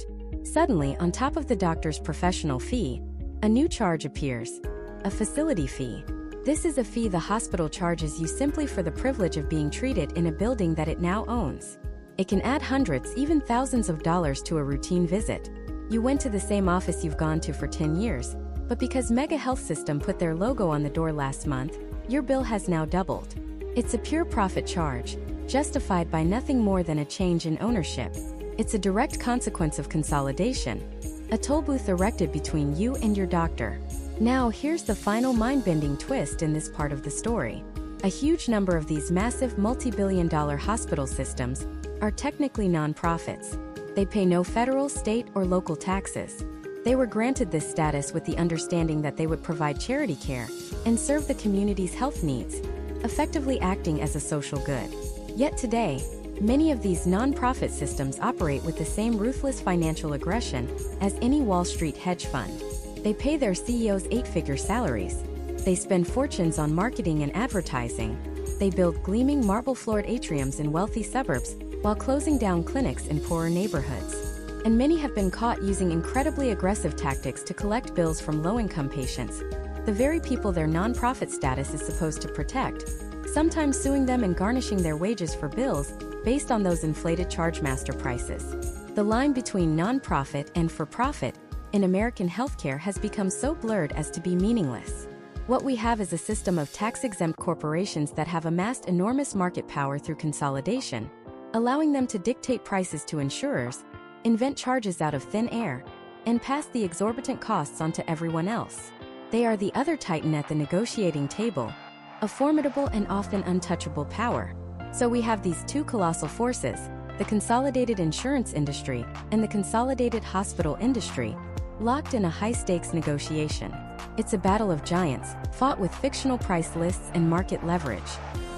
Suddenly, on top of the doctor's professional fee, a new charge appears, a facility fee. This is a fee the hospital charges you simply for the privilege of being treated in a building that it now owns. It can add hundreds, even thousands of dollars to a routine visit. You went to the same office you've gone to for 10 years, but because Mega Health System put their logo on the door last month, your bill has now doubled. It's a pure profit charge, justified by nothing more than a change in ownership. It's a direct consequence of consolidation, a toll booth erected between you and your doctor. Now here's the final mind-bending twist in this part of the story. A huge number of these massive multi-billion-dollar hospital systems are technically non-profits. They pay no federal, state, or local taxes. They were granted this status with the understanding that they would provide charity care and serve the community's health needs, effectively acting as a social good. Yet today, many of these non-profit systems operate with the same ruthless financial aggression as any Wall Street hedge fund. They pay their CEOs 8-figure salaries. They spend fortunes on marketing and advertising. They build gleaming marble-floored atriums in wealthy suburbs while closing down clinics in poorer neighborhoods. And many have been caught using incredibly aggressive tactics to collect bills from low-income patients, the very people their non-profit status is supposed to protect, sometimes suing them and garnishing their wages for bills based on those inflated Chargemaster prices. The line between non-profit and for-profit in American healthcare has become so blurred as to be meaningless. What we have is a system of tax-exempt corporations that have amassed enormous market power through consolidation, allowing them to dictate prices to insurers, invent charges out of thin air, and pass the exorbitant costs on to everyone else. They are the other titan at the negotiating table, a formidable and often untouchable power. So we have these two colossal forces, the consolidated insurance industry and the consolidated hospital industry, locked in a high-stakes negotiation. It's a battle of giants, fought with fictional price lists and market leverage.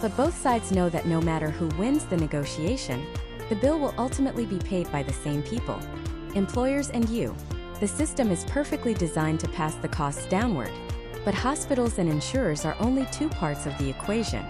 But both sides know that no matter who wins the negotiation, the bill will ultimately be paid by the same people, employers and you. The system is perfectly designed to pass the costs downward. But hospitals and insurers are only two parts of the equation.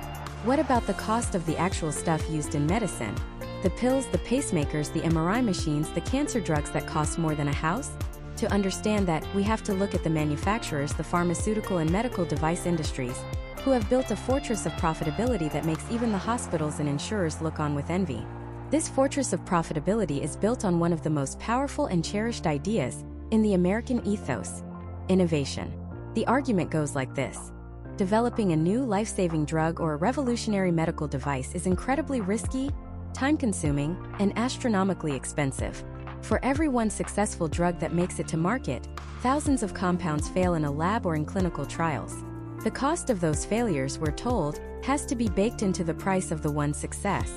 What about the cost of the actual stuff used in medicine? The pills, the pacemakers, the MRI machines, the cancer drugs that cost more than a house? To understand that, we have to look at the manufacturers, the pharmaceutical and medical device industries, who have built a fortress of profitability that makes even the hospitals and insurers look on with envy. This fortress of profitability is built on one of the most powerful and cherished ideas in the American ethos: innovation. The argument goes like this: developing a new life-saving drug or a revolutionary medical device is incredibly risky, time-consuming, and astronomically expensive. For every one successful drug that makes it to market, thousands of compounds fail in a lab or in clinical trials. The cost of those failures, we're told, has to be baked into the price of the one success.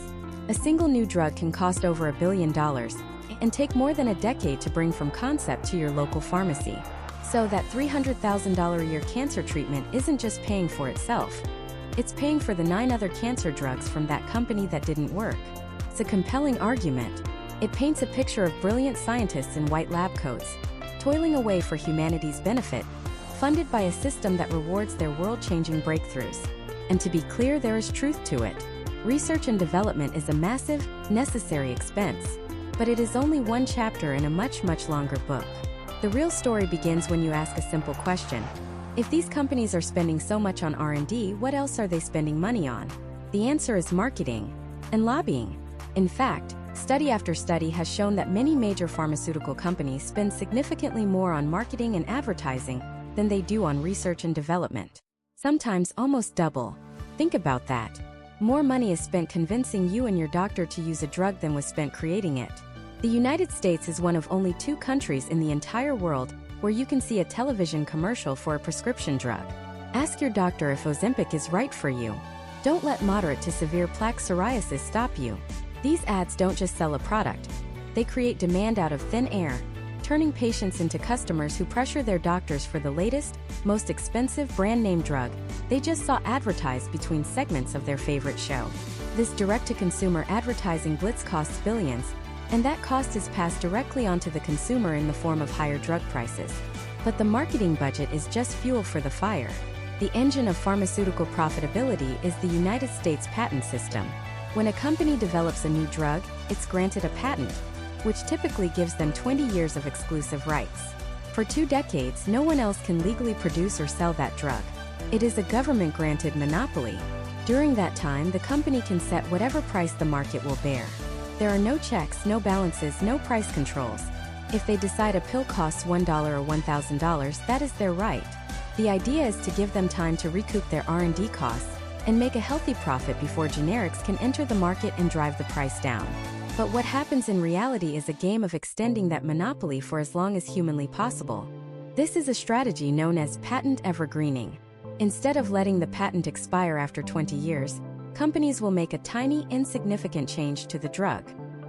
A single new drug can cost over $1 billion and take more than a decade to bring from concept to your local pharmacy. So that $300,000 a year cancer treatment isn't just paying for itself. It's paying for the 9 other cancer drugs from that company that didn't work. It's a compelling argument. It paints a picture of brilliant scientists in white lab coats, toiling away for humanity's benefit, funded by a system that rewards their world-changing breakthroughs. And to be clear, there is truth to it. Research and development is a massive, necessary expense. But it is only one chapter in a much, much longer book. The real story begins when you ask a simple question. If these companies are spending so much on R&D, what else are they spending money on? The answer is marketing and lobbying. In fact, study after study has shown that many major pharmaceutical companies spend significantly more on marketing and advertising than they do on research and development. Sometimes almost double. Think about that. More money is spent convincing you and your doctor to use a drug than was spent creating it. The United States is one of only 2 countries in the entire world where you can see a television commercial for a prescription drug. Ask your doctor if Ozempic is right for you. Don't let moderate to severe plaque psoriasis stop you. These ads don't just sell a product. They create demand out of thin air, turning patients into customers who pressure their doctors for the latest, most expensive brand-name drug they just saw advertised between segments of their favorite show. This direct-to-consumer advertising blitz costs billions, and that cost is passed directly onto the consumer in the form of higher drug prices. But the marketing budget is just fuel for the fire. The engine of pharmaceutical profitability is the United States patent system. When a company develops a new drug, it's granted a patent, which typically gives them 20 years of exclusive rights. For 2 decades, no one else can legally produce or sell that drug. It is a government-granted monopoly. During that time, the company can set whatever price the market will bear. There are no checks, no balances, no price controls. If they decide a pill costs $1 or $1,000, that is their right. The idea is to give them time to recoup their R&D costs and make a healthy profit before generics can enter the market and drive the price down. But what happens in reality is a game of extending that monopoly for as long as humanly possible. This is a strategy known as patent evergreening. Instead of letting the patent expire after 20 years, companies will make a tiny, insignificant change to the drug.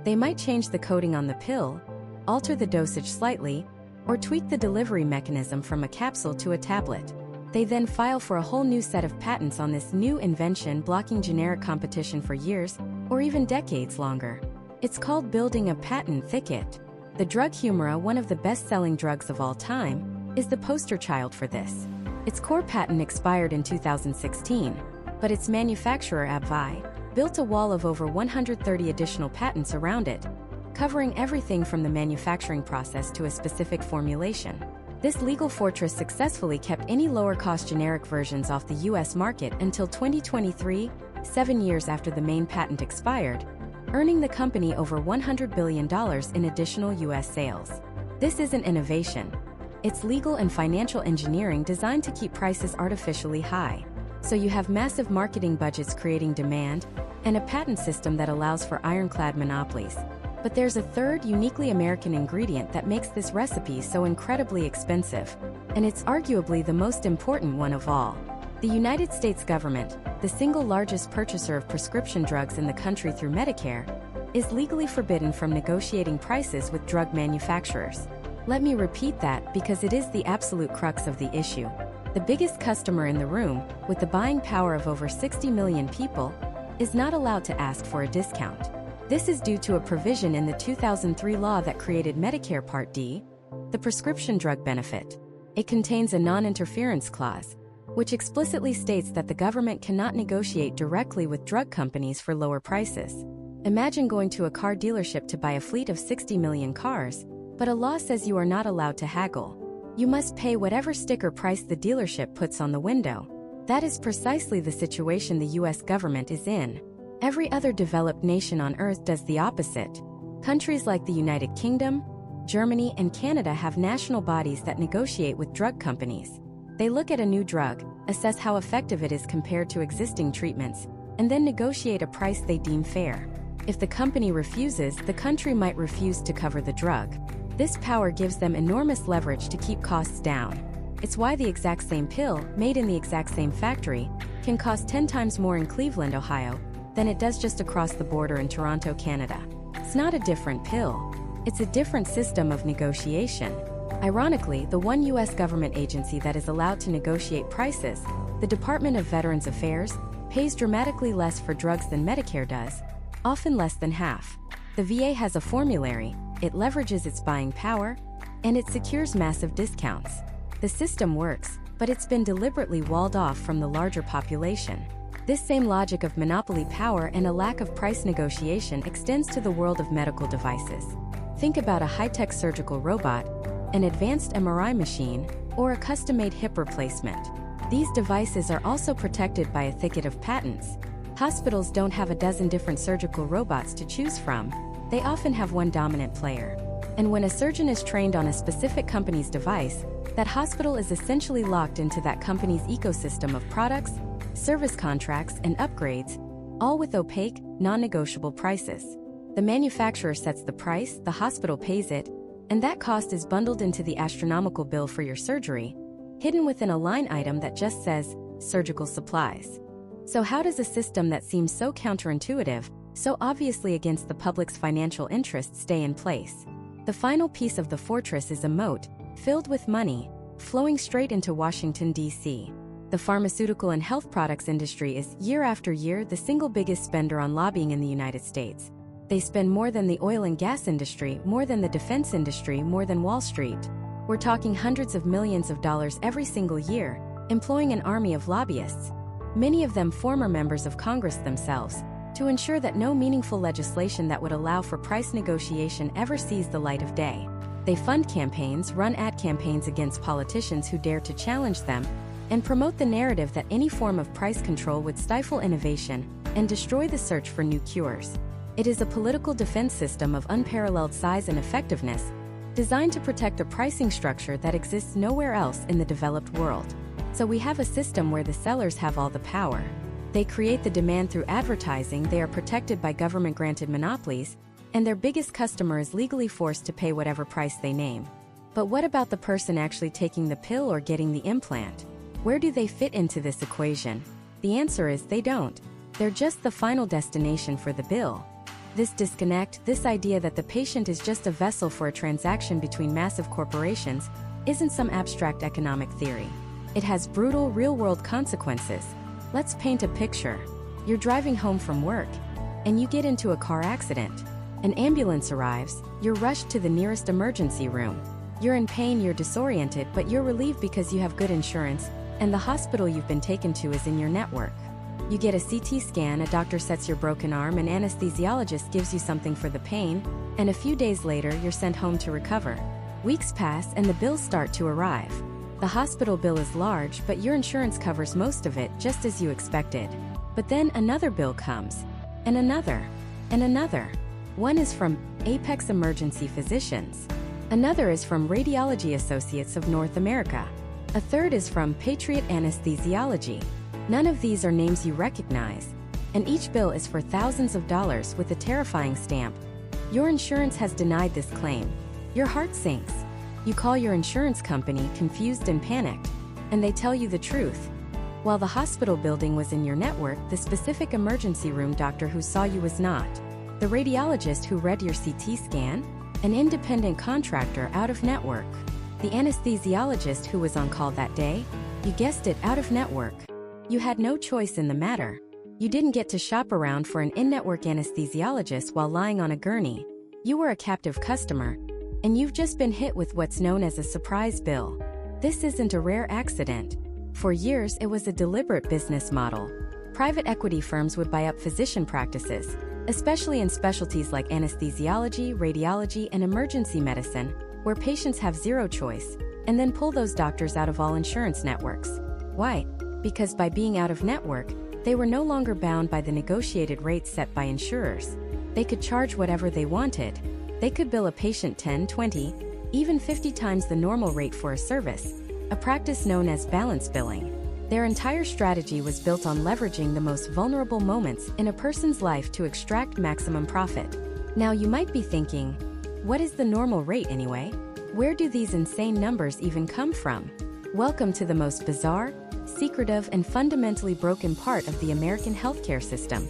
They might change the coating on the pill, alter the dosage slightly, or tweak the delivery mechanism from a capsule to a tablet. They then file for a whole new set of patents on this new invention, blocking generic competition for years, or even decades longer. It's called building a patent thicket. The drug Humira, one of the best-selling drugs of all time, is the poster child for this. Its core patent expired in 2016, but its manufacturer AbbVie built a wall of over 130 additional patents around it, covering everything from the manufacturing process to a specific formulation. This legal fortress successfully kept any lower-cost generic versions off the U.S. market until 2023, 7 years after the main patent expired, earning the company over $100 billion in additional U.S. sales. This isn't innovation. It's legal and financial engineering designed to keep prices artificially high. So you have massive marketing budgets creating demand, and a patent system that allows for ironclad monopolies. But there's a third, uniquely American ingredient that makes this recipe so incredibly expensive, and it's arguably the most important one of all. The United States government, the single largest purchaser of prescription drugs in the country through Medicare, is legally forbidden from negotiating prices with drug manufacturers. Let me repeat that because it is the absolute crux of the issue. The biggest customer in the room, with the buying power of over 60 million people, is not allowed to ask for a discount. This is due to a provision in the 2003 law that created Medicare Part D, the prescription drug benefit. It contains a non-interference clause, which explicitly states that the government cannot negotiate directly with drug companies for lower prices. Imagine going to a car dealership to buy a fleet of 60 million cars, but a law says you are not allowed to haggle. You must pay whatever sticker price the dealership puts on the window. That is precisely the situation the US government is in. Every other developed nation on Earth does the opposite. Countries like the United Kingdom, Germany, and Canada have national bodies that negotiate with drug companies. They look at a new drug, assess how effective it is compared to existing treatments, and then negotiate a price they deem fair. If the company refuses, the country might refuse to cover the drug. This power gives them enormous leverage to keep costs down. It's why the exact same pill, made in the exact same factory, can cost 10 times more in Cleveland, Ohio, than it does just across the border in Toronto, Canada. It's not a different pill. It's a different system of negotiation. Ironically, the one U.S. government agency that is allowed to negotiate prices, the Department of Veterans Affairs, pays dramatically less for drugs than Medicare does, often less than half. The VA has a formulary, it leverages its buying power, and it secures massive discounts. The system works, but it's been deliberately walled off from the larger population. This same logic of monopoly power and a lack of price negotiation extends to the world of medical devices. Think about a high-tech surgical robot, an advanced MRI machine, or a custom-made hip replacement. These devices are also protected by a thicket of patents. Hospitals don't have a dozen different surgical robots to choose from. They often have one dominant player. And when a surgeon is trained on a specific company's device, that hospital is essentially locked into that company's ecosystem of products, service contracts, and upgrades, all with opaque, non-negotiable prices. The manufacturer sets the price, the hospital pays it, and that cost is bundled into the astronomical bill for your surgery, hidden within a line item that just says, surgical supplies. So how does a system that seems so counterintuitive, so obviously against the public's financial interests, stay in place? The final piece of the fortress is a moat, filled with money, flowing straight into Washington, D.C. The pharmaceutical and health products industry is, year after year, the single biggest spender on lobbying in the United States. They spend more than the oil and gas industry, more than the defense industry, more than Wall Street. We're talking hundreds of millions of dollars every single year, employing an army of lobbyists, many of them former members of Congress themselves, to ensure that no meaningful legislation that would allow for price negotiation ever sees the light of day. They fund campaigns, run ad campaigns against politicians who dare to challenge them, and promote the narrative that any form of price control would stifle innovation and destroy the search for new cures. It is a political defense system of unparalleled size and effectiveness, designed to protect a pricing structure that exists nowhere else in the developed world. So we have a system where the sellers have all the power. They create the demand through advertising, they are protected by government-granted monopolies, and their biggest customer is legally forced to pay whatever price they name. But what about the person actually taking the pill or getting the implant? Where do they fit into this equation? The answer is they don't. They're just the final destination for the bill. This disconnect, this idea that the patient is just a vessel for a transaction between massive corporations, isn't some abstract economic theory. It has brutal, real-world consequences. Let's paint a picture. You're driving home from work, and you get into a car accident. An ambulance arrives, you're rushed to the nearest emergency room. You're in pain, you're disoriented, but you're relieved because you have good insurance, and the hospital you've been taken to is in your network. You get a CT scan, a doctor sets your broken arm, an anesthesiologist gives you something for the pain, and a few days later you're sent home to recover. Weeks pass and the bills start to arrive. The hospital bill is large, but your insurance covers most of it, just as you expected. But then another bill comes, and another, and another. One is from Apex Emergency Physicians. Another is from Radiology Associates of North America. A third is from Patriot Anesthesiology. None of these are names you recognize, and each bill is for thousands of dollars with a terrifying stamp. Your insurance has denied this claim. Your heart sinks. You call your insurance company, confused and panicked, and they tell you the truth. While the hospital building was in your network, the specific emergency room doctor who saw you was not. The radiologist who read your CT scan? An independent contractor out of network. The anesthesiologist who was on call that day? You guessed it, out of network. You had no choice in the matter. You didn't get to shop around for an in-network anesthesiologist while lying on a gurney. You were a captive customer, and you've just been hit with what's known as a surprise bill. This isn't a rare accident. For years, it was a deliberate business model. Private equity firms would buy up physician practices, especially in specialties like anesthesiology, radiology, and emergency medicine, where patients have zero choice, and then pull those doctors out of all insurance networks. Why? Because by being out of network, they were no longer bound by the negotiated rates set by insurers. They could charge whatever they wanted. They could bill a patient 10, 20, even 50 times the normal rate for a service, a practice known as balance billing. Their entire strategy was built on leveraging the most vulnerable moments in a person's life to extract maximum profit. Now you might be thinking, what is the normal rate anyway? Where do these insane numbers even come from? Welcome to the most bizarre, secretive, and fundamentally broken part of the American healthcare system.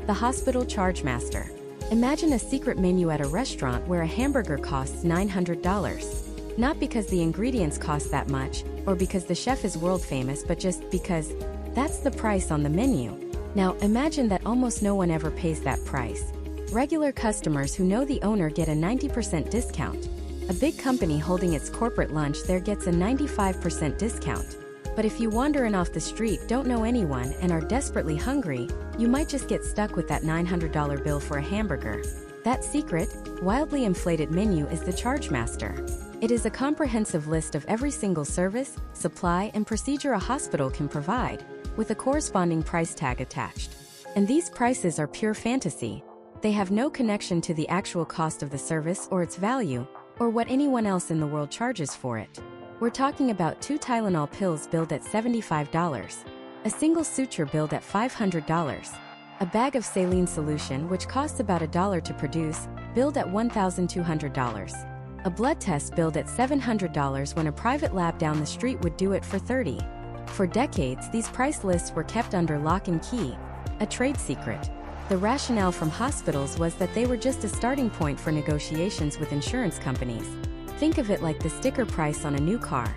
The hospital chargemaster. Imagine a secret menu at a restaurant where a hamburger costs $900. Not because the ingredients cost that much, or because the chef is world famous, but just because that's the price on the menu. Now imagine that almost no one ever pays that price. Regular customers who know the owner get a 90% discount. A big company holding its corporate lunch there gets a 95% discount. But if you wander in off the street, don't know anyone, and are desperately hungry, you might just get stuck with that $900 bill for a hamburger. That secret, wildly inflated menu is the Chargemaster. It is a comprehensive list of every single service, supply, and procedure a hospital can provide, with a corresponding price tag attached. And these prices are pure fantasy. They have no connection to the actual cost of the service or its value, or what anyone else in the world charges for it. We're talking about 2 Tylenol pills billed at $75, a single suture billed at $500, a bag of saline solution which costs about $1 to produce, billed at $1,200, a blood test billed at $700 when a private lab down the street would do it for $30. For decades, these price lists were kept under lock and key, a trade secret. The rationale from hospitals was that they were just a starting point for negotiations with insurance companies. Think of it like the sticker price on a new car.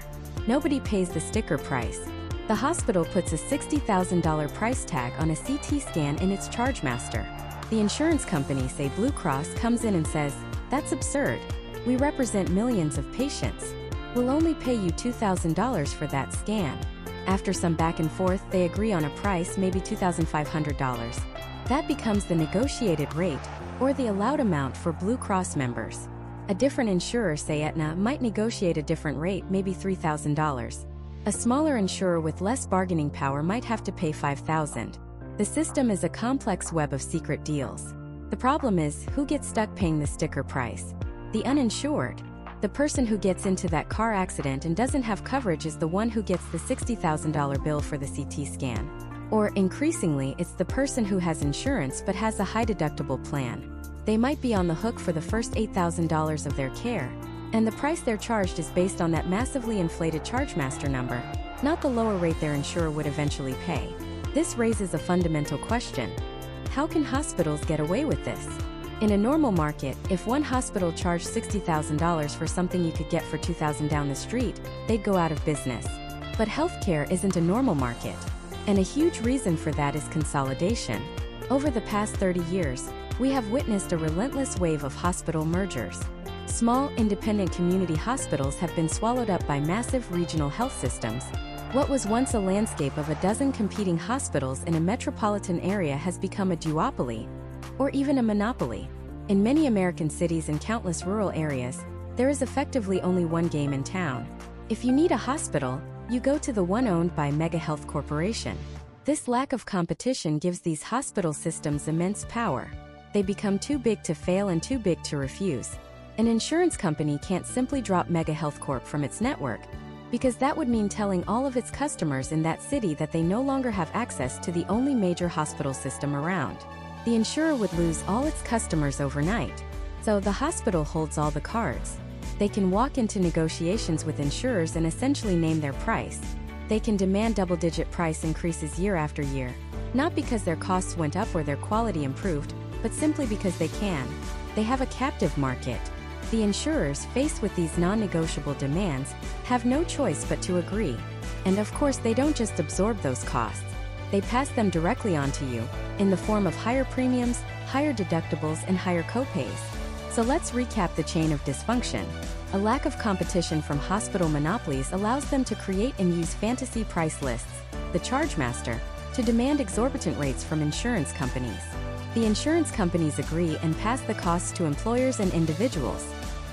Nobody pays the sticker price. The hospital puts a $60,000 price tag on a CT scan in its Chargemaster. The insurance company, say Blue Cross, comes in and says, "That's absurd. We represent millions of patients. We'll only pay you $2,000 for that scan." After some back and forth, they agree on a price, maybe $2,500. That becomes the negotiated rate, or the allowed amount for Blue Cross members. A different insurer, say Aetna, might negotiate a different rate, maybe $3,000. A smaller insurer with less bargaining power might have to pay $5,000. The system is a complex web of secret deals. The problem is, who gets stuck paying the sticker price? The uninsured. The person who gets into that car accident and doesn't have coverage is the one who gets the $60,000 bill for the CT scan. Or, increasingly, it's the person who has insurance but has a high deductible plan. They might be on the hook for the first $8,000 of their care, and the price they're charged is based on that massively inflated Chargemaster number, not the lower rate their insurer would eventually pay. This raises a fundamental question. How can hospitals get away with this? In a normal market, if one hospital charged $60,000 for something you could get for $2,000 down the street, they'd go out of business. But healthcare isn't a normal market. And a huge reason for that is consolidation. Over the past 30 years, we have witnessed a relentless wave of hospital mergers. Small, independent community hospitals have been swallowed up by massive regional health systems. What was once a landscape of a dozen competing hospitals in a metropolitan area has become a duopoly, or even a monopoly. In many American cities and countless rural areas, there is effectively only one game in town. If you need a hospital, you go to the one owned by Mega Health Corporation. This lack of competition gives these hospital systems immense power. They become too big to fail and too big to refuse. An insurance company can't simply drop Mega Health Corp from its network, because that would mean telling all of its customers in that city that they no longer have access to the only major hospital system around. The insurer would lose all its customers overnight. So the hospital holds all the cards. They can walk into negotiations with insurers and essentially name their price. They can demand double-digit price increases year after year, not because their costs went up or their quality improved, but simply because they can. They have a captive market. The insurers, faced with these non-negotiable demands, have no choice but to agree. And of course, they don't just absorb those costs. They pass them directly on to you, in the form of higher premiums, higher deductibles, and higher copays. So let's recap the chain of dysfunction. A lack of competition from hospital monopolies allows them to create and use fantasy price lists, the Chargemaster, to demand exorbitant rates from insurance companies. The insurance companies agree and pass the costs to employers and individuals.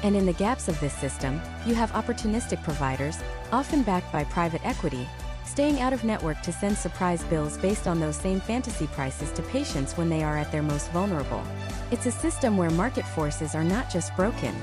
And in the gaps of this system, you have opportunistic providers, often backed by private equity, staying out of network to send surprise bills based on those same fantasy prices to patients when they are at their most vulnerable. It's a system where market forces are not just broken,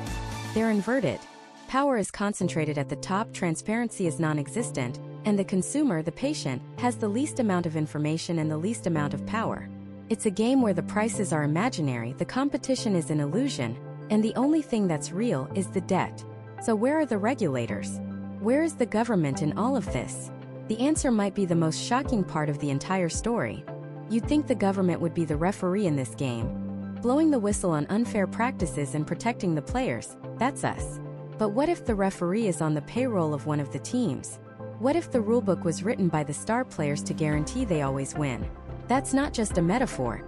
they're inverted. Power is concentrated at the top, transparency is non-existent, and the consumer, the patient, has the least amount of information and the least amount of power. It's a game where the prices are imaginary, the competition is an illusion, and the only thing that's real is the debt. So where are the regulators? Where is the government in all of this? The answer might be the most shocking part of the entire story. You'd think the government would be the referee in this game, blowing the whistle on unfair practices and protecting the players. That's us. But what if the referee is on the payroll of one of the teams? What if the rulebook was written by the star players to guarantee they always win? That's not just a metaphor.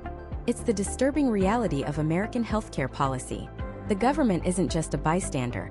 It's the disturbing reality of American healthcare policy. The government isn't just a bystander.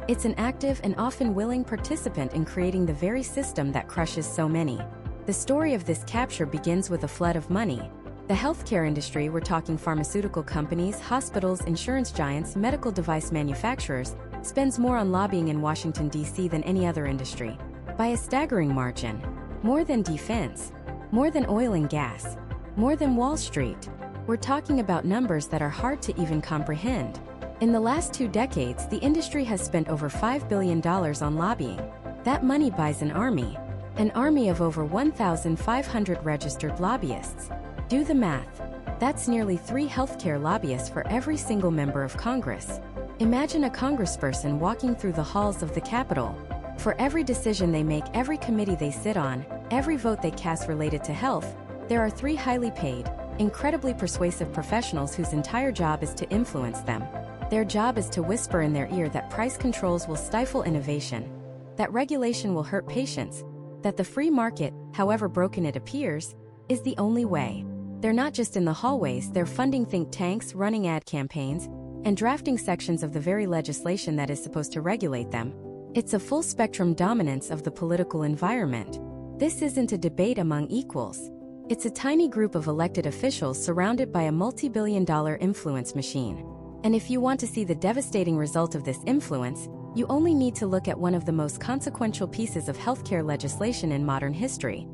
It's an active and often willing participant in creating the very system that crushes so many. The story of this capture begins with a flood of money. The healthcare industry, we're talking pharmaceutical companies, hospitals, insurance giants, medical device manufacturers, spends more on lobbying in Washington, D.C. than any other industry. By a staggering margin. More than defense. More than oil and gas. More than Wall Street. We're talking about numbers that are hard to even comprehend. In the last 2 decades, the industry has spent over $5 billion on lobbying. That money buys an army of over 1,500 registered lobbyists. Do the math. That's nearly 3 healthcare lobbyists for every single member of Congress. Imagine a congressperson walking through the halls of the Capitol. For every decision they make, every committee they sit on, every vote they cast related to health, there are 3 highly paid, incredibly persuasive professionals whose entire job is to influence them. Their job is to whisper in their ear that price controls will stifle innovation, that regulation will hurt patients, that the free market, however broken it appears, is the only way. They're not just in the hallways, they're funding think tanks, running ad campaigns, and drafting sections of the very legislation that is supposed to regulate them. It's a full-spectrum dominance of the political environment. This isn't a debate among equals. It's a tiny group of elected officials surrounded by a multi-billion-dollar influence machine. And if you want to see the devastating result of this influence, You only need to look at one of the most consequential pieces of healthcare legislation in modern history: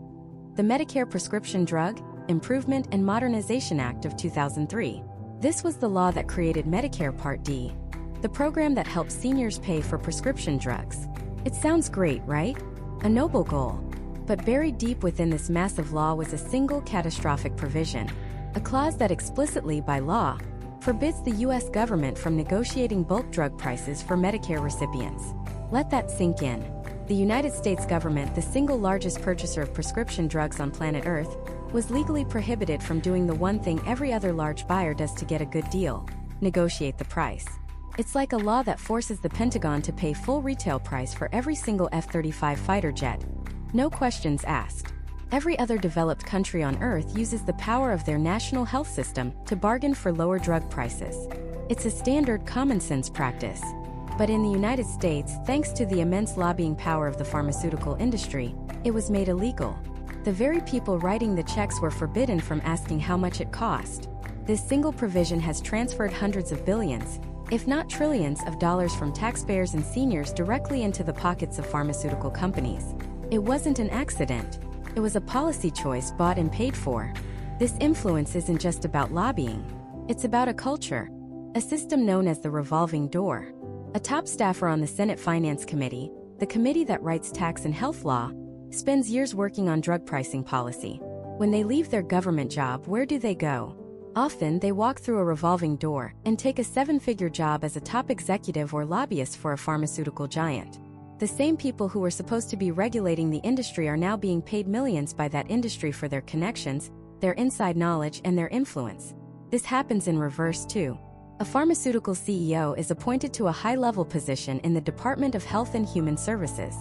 the Medicare Prescription Drug Improvement and Modernization Act of 2003. This was the law that created Medicare Part D, the program that helps seniors pay for prescription drugs. It sounds great, right? A noble goal. But buried deep within this massive law was a single catastrophic provision, a clause that explicitly, by law, forbids the U.S. government from negotiating bulk drug prices for Medicare recipients. Let that sink in. The United States government, the single largest purchaser of prescription drugs on planet Earth, was legally prohibited from doing the one thing every other large buyer does to get a good deal: negotiate the price. It's like a law that forces the Pentagon to pay full retail price for every single F-35 fighter jet. No questions asked. Every other developed country on Earth uses the power of their national health system to bargain for lower drug prices. It's a standard common-sense practice. But in the United States, thanks to the immense lobbying power of the pharmaceutical industry, it was made illegal. The very people writing the checks were forbidden from asking how much it cost. This single provision has transferred hundreds of billions, if not trillions, of dollars from taxpayers and seniors directly into the pockets of pharmaceutical companies. It wasn't an accident. It was a policy choice bought and paid for. This influence isn't just about lobbying. It's about a culture, a system known as the revolving door. A top staffer on the Senate Finance Committee, the committee that writes tax and health law, spends years working on drug pricing policy. When they leave their government job, where do they go? Often, they walk through a revolving door and take a seven-figure job as a top executive or lobbyist for a pharmaceutical giant. The same people who were supposed to be regulating the industry are now being paid millions by that industry for their connections, their inside knowledge, and their influence. This happens in reverse too. A pharmaceutical CEO is appointed to a high-level position in the Department of Health and Human Services.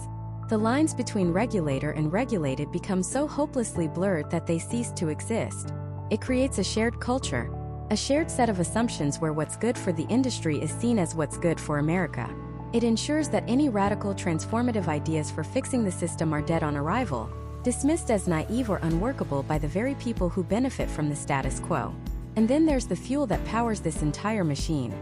The lines between regulator and regulated become so hopelessly blurred that they cease to exist. It creates a shared culture, a shared set of assumptions where what's good for the industry is seen as what's good for America. It ensures that any radical transformative ideas for fixing the system are dead on arrival, dismissed as naive or unworkable by the very people who benefit from the status quo. And then there's the fuel that powers this entire machine: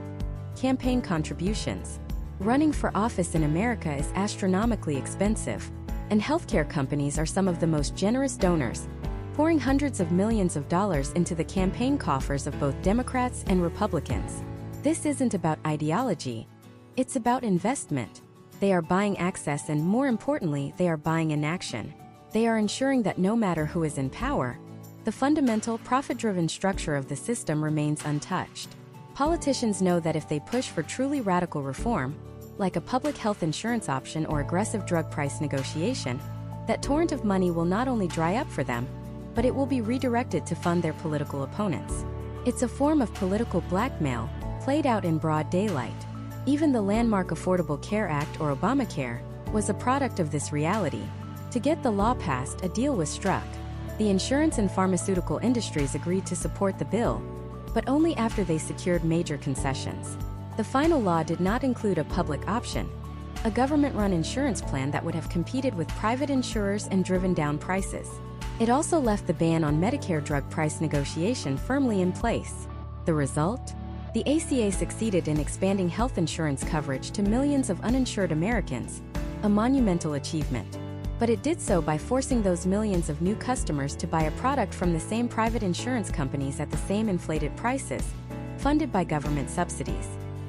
campaign contributions. Running for office in America is astronomically expensive, and healthcare companies are some of the most generous donors, pouring hundreds of millions of dollars into the campaign coffers of both Democrats and Republicans. This isn't about ideology. It's about investment. They are buying access, and more importantly, they are buying inaction. They are ensuring that no matter who is in power, the fundamental profit-driven structure of the system remains untouched. Politicians know that if they push for truly radical reform, like a public health insurance option or aggressive drug price negotiation, that torrent of money will not only dry up for them, but it will be redirected to fund their political opponents. It's a form of political blackmail, played out in broad daylight. Even the landmark Affordable Care Act, or Obamacare, was a product of this reality. To get the law passed, a deal was struck. The insurance and pharmaceutical industries agreed to support the bill, but only after they secured major concessions. The final law did not include a public option, a government-run insurance plan that would have competed with private insurers and driven down prices. It also left the ban on Medicare drug price negotiation firmly in place. The result? The ACA succeeded in expanding health insurance coverage to millions of uninsured Americans, a monumental achievement. But it did so by forcing those millions of new customers to buy a product from the same private insurance companies at the same inflated prices, funded by government subsidies.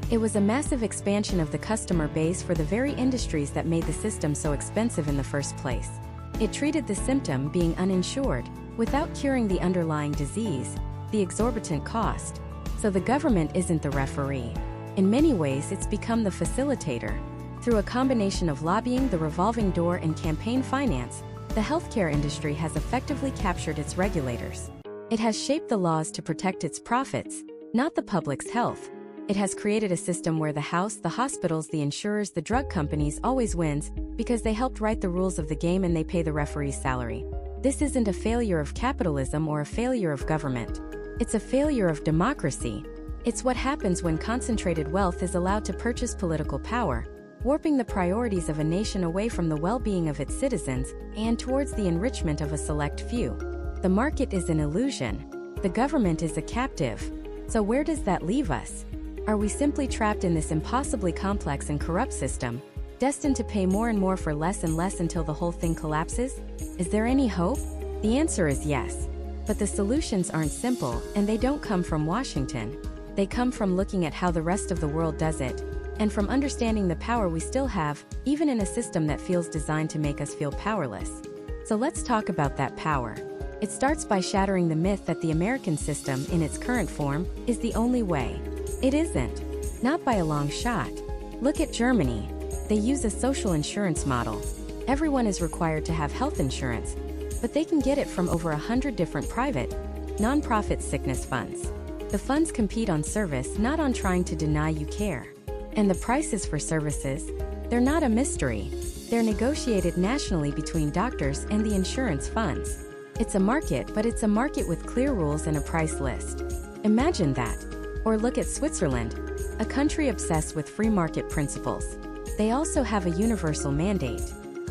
It was a massive expansion of the customer base for the very industries that made the system so expensive in the first place. It treated the symptom, being uninsured, without curing the underlying disease, the exorbitant cost. So the government isn't the referee. In many ways, it's become the facilitator. Through a combination of lobbying, the revolving door, and campaign finance, the healthcare industry has effectively captured its regulators. It has shaped the laws to protect its profits, not the public's health. It has created a system where the House, the hospitals, the insurers, the drug companies always wins because they helped write the rules of the game and they pay the referee's salary. This isn't a failure of capitalism or a failure of government. It's a failure of democracy. It's what happens when concentrated wealth is allowed to purchase political power, warping the priorities of a nation away from the well-being of its citizens and towards the enrichment of a select few. The market is an illusion. The government is a captive. So where does that leave us? Are we simply trapped in this impossibly complex and corrupt system, destined to pay more and more for less and less until the whole thing collapses? Is there any hope? The answer is yes. But the solutions aren't simple, and they don't come from Washington. They come from looking at how the rest of the world does it, and from understanding the power we still have, even in a system that feels designed to make us feel powerless. So let's talk about that power. It starts by shattering the myth that the American system, in its current form, is the only way. It isn't. Not by a long shot. Look at Germany. They use a social insurance model. Everyone is required to have health insurance, but they can get it from over 100 different private, non-profit sickness funds. The funds compete on service, not on trying to deny you care. And the prices for services, they're not a mystery. They're negotiated nationally between doctors and the insurance funds. It's a market, but it's a market with clear rules and a price list. Imagine that. Or look at Switzerland, a country obsessed with free market principles. They also have a universal mandate.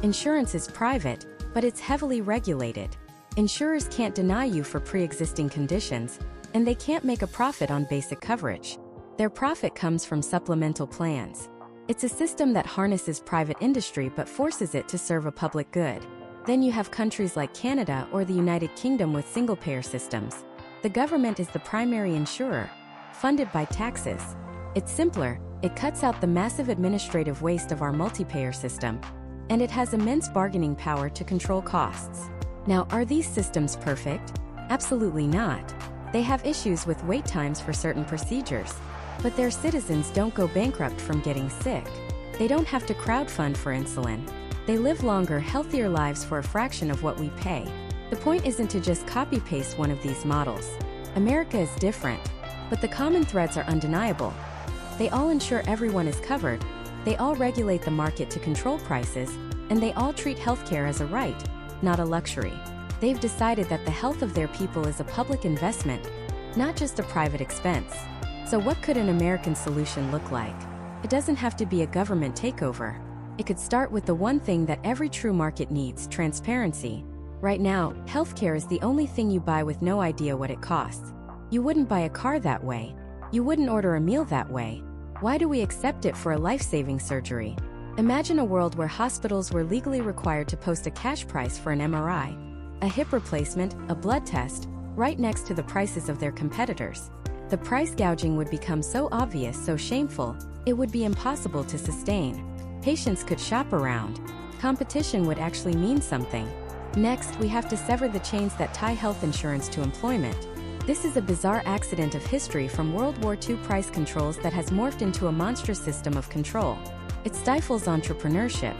Insurance is private, but it's heavily regulated. Insurers can't deny you for pre-existing conditions, and they can't make a profit on basic coverage. Their profit comes from supplemental plans. It's a system that harnesses private industry but forces it to serve a public good. Then you have countries like Canada or the United Kingdom with single-payer systems. The government is the primary insurer, funded by taxes. It's simpler, it cuts out the massive administrative waste of our multi-payer system, and it has immense bargaining power to control costs. Now, are these systems perfect? Absolutely not. They have issues with wait times for certain procedures, but their citizens don't go bankrupt from getting sick. They don't have to crowdfund for insulin. They live longer, healthier lives for a fraction of what we pay. The point isn't to just copy-paste one of these models. America is different, but the common threads are undeniable. They all ensure everyone is covered, they all regulate the market to control prices, and they all treat healthcare as a right, not a luxury. They've decided that the health of their people is a public investment, not just a private expense. So what could an American solution look like? It doesn't have to be a government takeover. It could start with the one thing that every true market needs: transparency. Right now, healthcare is the only thing you buy with no idea what it costs. You wouldn't buy a car that way. You wouldn't order a meal that way. Why do we accept it for a life-saving surgery? Imagine a world where hospitals were legally required to post a cash price for an MRI, a hip replacement, a blood test, right next to the prices of their competitors. The price gouging would become so obvious, so shameful, it would be impossible to sustain. Patients could shop around. Competition would actually mean something. Next, we have to sever the chains that tie health insurance to employment. This is a bizarre accident of history from World War II price controls that has morphed into a monstrous system of control. It stifles entrepreneurship.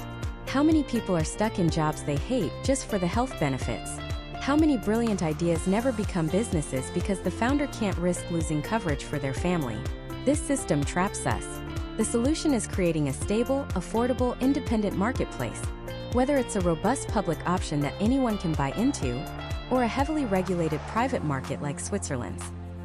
How many people are stuck in jobs they hate just for the health benefits? How many brilliant ideas never become businesses because the founder can't risk losing coverage for their family? This system traps us. The solution is creating a stable, affordable, independent marketplace. Whether it's a robust public option that anyone can buy into, or a heavily regulated private market like Switzerland's.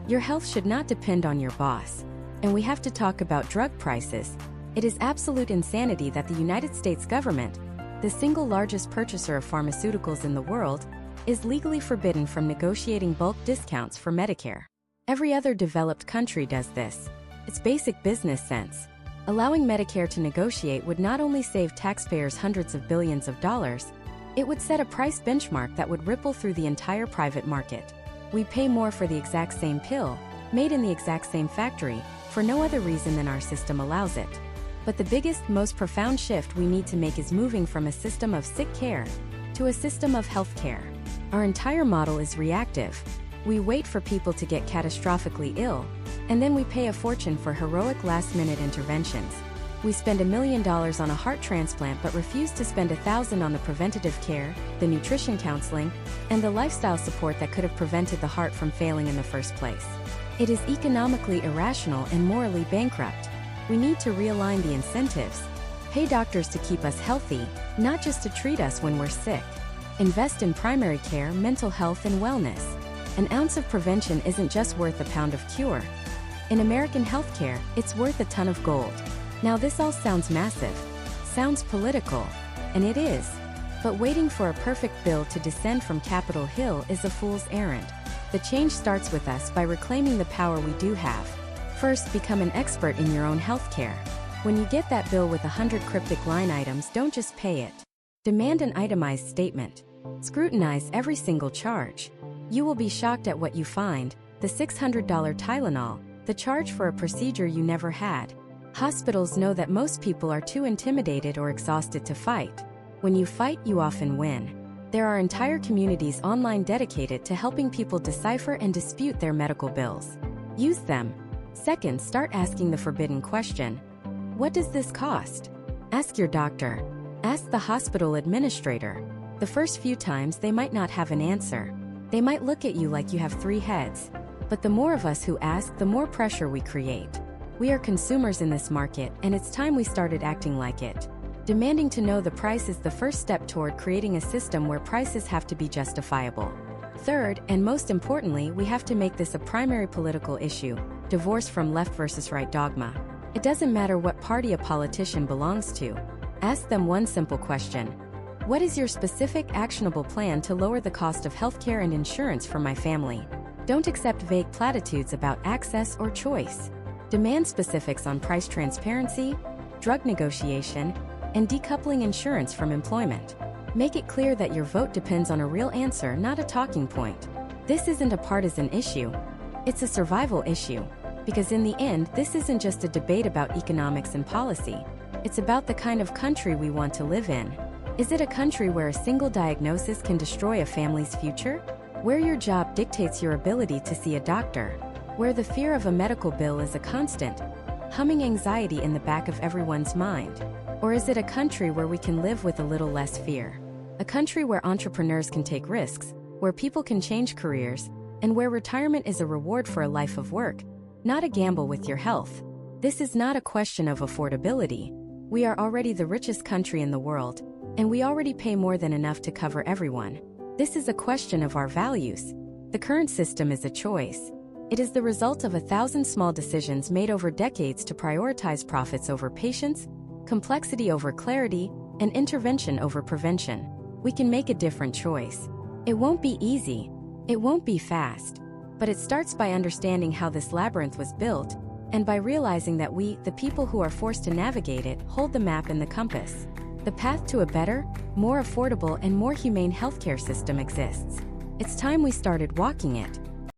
Your health should not depend on your boss. And we have to talk about drug prices. It is absolute insanity that the United States government, the single largest purchaser of pharmaceuticals in the world, is legally forbidden from negotiating bulk discounts for Medicare. Every other developed country does this. It's basic business sense. Allowing Medicare to negotiate would not only save taxpayers hundreds of billions of dollars, it would set a price benchmark that would ripple through the entire private market. We pay more for the exact same pill, made in the exact same factory, for no other reason than our system allows it. But the biggest, most profound shift we need to make is moving from a system of sick care to a system of health care. Our entire model is reactive. We wait for people to get catastrophically ill, and then we pay a fortune for heroic last-minute interventions. We spend $1 million on a heart transplant but refuse to spend $1,000 on the preventative care, the nutrition counseling, and the lifestyle support that could have prevented the heart from failing in the first place. It is economically irrational and morally bankrupt. We need to realign the incentives. Pay doctors to keep us healthy, not just to treat us when we're sick. Invest in primary care, mental health, and wellness. An ounce of prevention isn't just worth a pound of cure. In American healthcare, it's worth a ton of gold. Now this all sounds massive, sounds political, and it is. But waiting for a perfect bill to descend from Capitol Hill is a fool's errand. The change starts with us by reclaiming the power we do have. First, become an expert in your own healthcare. When you get that bill with 100 cryptic line items, don't just pay it. Demand an itemized statement. Scrutinize every single charge. You will be shocked at what you find: the $600 Tylenol, the charge for a procedure you never had. Hospitals know that most people are too intimidated or exhausted to fight. When you fight, you often win. There are entire communities online dedicated to helping people decipher and dispute their medical bills. Use them. Second, start asking the forbidden question. What does this cost? Ask your doctor. Ask the hospital administrator. The first few times they might not have an answer. They might look at you like you have 3 heads. But the more of us who ask, the more pressure we create. We are consumers in this market, and it's time we started acting like it. Demanding to know the price is the first step toward creating a system where prices have to be justifiable. Third, and most importantly, we have to make this a primary political issue, divorced from left versus right dogma. It doesn't matter what party a politician belongs to. Ask them one simple question. What is your specific, actionable plan to lower the cost of healthcare and insurance for my family? Don't accept vague platitudes about access or choice. Demand specifics on price transparency, drug negotiation, and decoupling insurance from employment. Make it clear that your vote depends on a real answer, not a talking point. This isn't a partisan issue. It's a survival issue. Because in the end, this isn't just a debate about economics and policy. It's about the kind of country we want to live in. Is it a country where a single diagnosis can destroy a family's future? Where your job dictates your ability to see a doctor? Where the fear of a medical bill is a constant, humming anxiety in the back of everyone's mind? Or is it a country where we can live with a little less fear? A country where entrepreneurs can take risks, where people can change careers, and where retirement is a reward for a life of work, not a gamble with your health. This is not a question of affordability. We are already the richest country in the world, and we already pay more than enough to cover everyone. This is a question of our values. The current system is a choice. It is the result of 1,000 small decisions made over decades to prioritize profits over patients, complexity over clarity, and intervention over prevention. We can make a different choice. It won't be easy. It won't be fast. But it starts by understanding how this labyrinth was built, and by realizing that we, the people who are forced to navigate it, hold the map and the compass. The path to a better, more affordable, and more humane healthcare system exists. It's time we started walking it.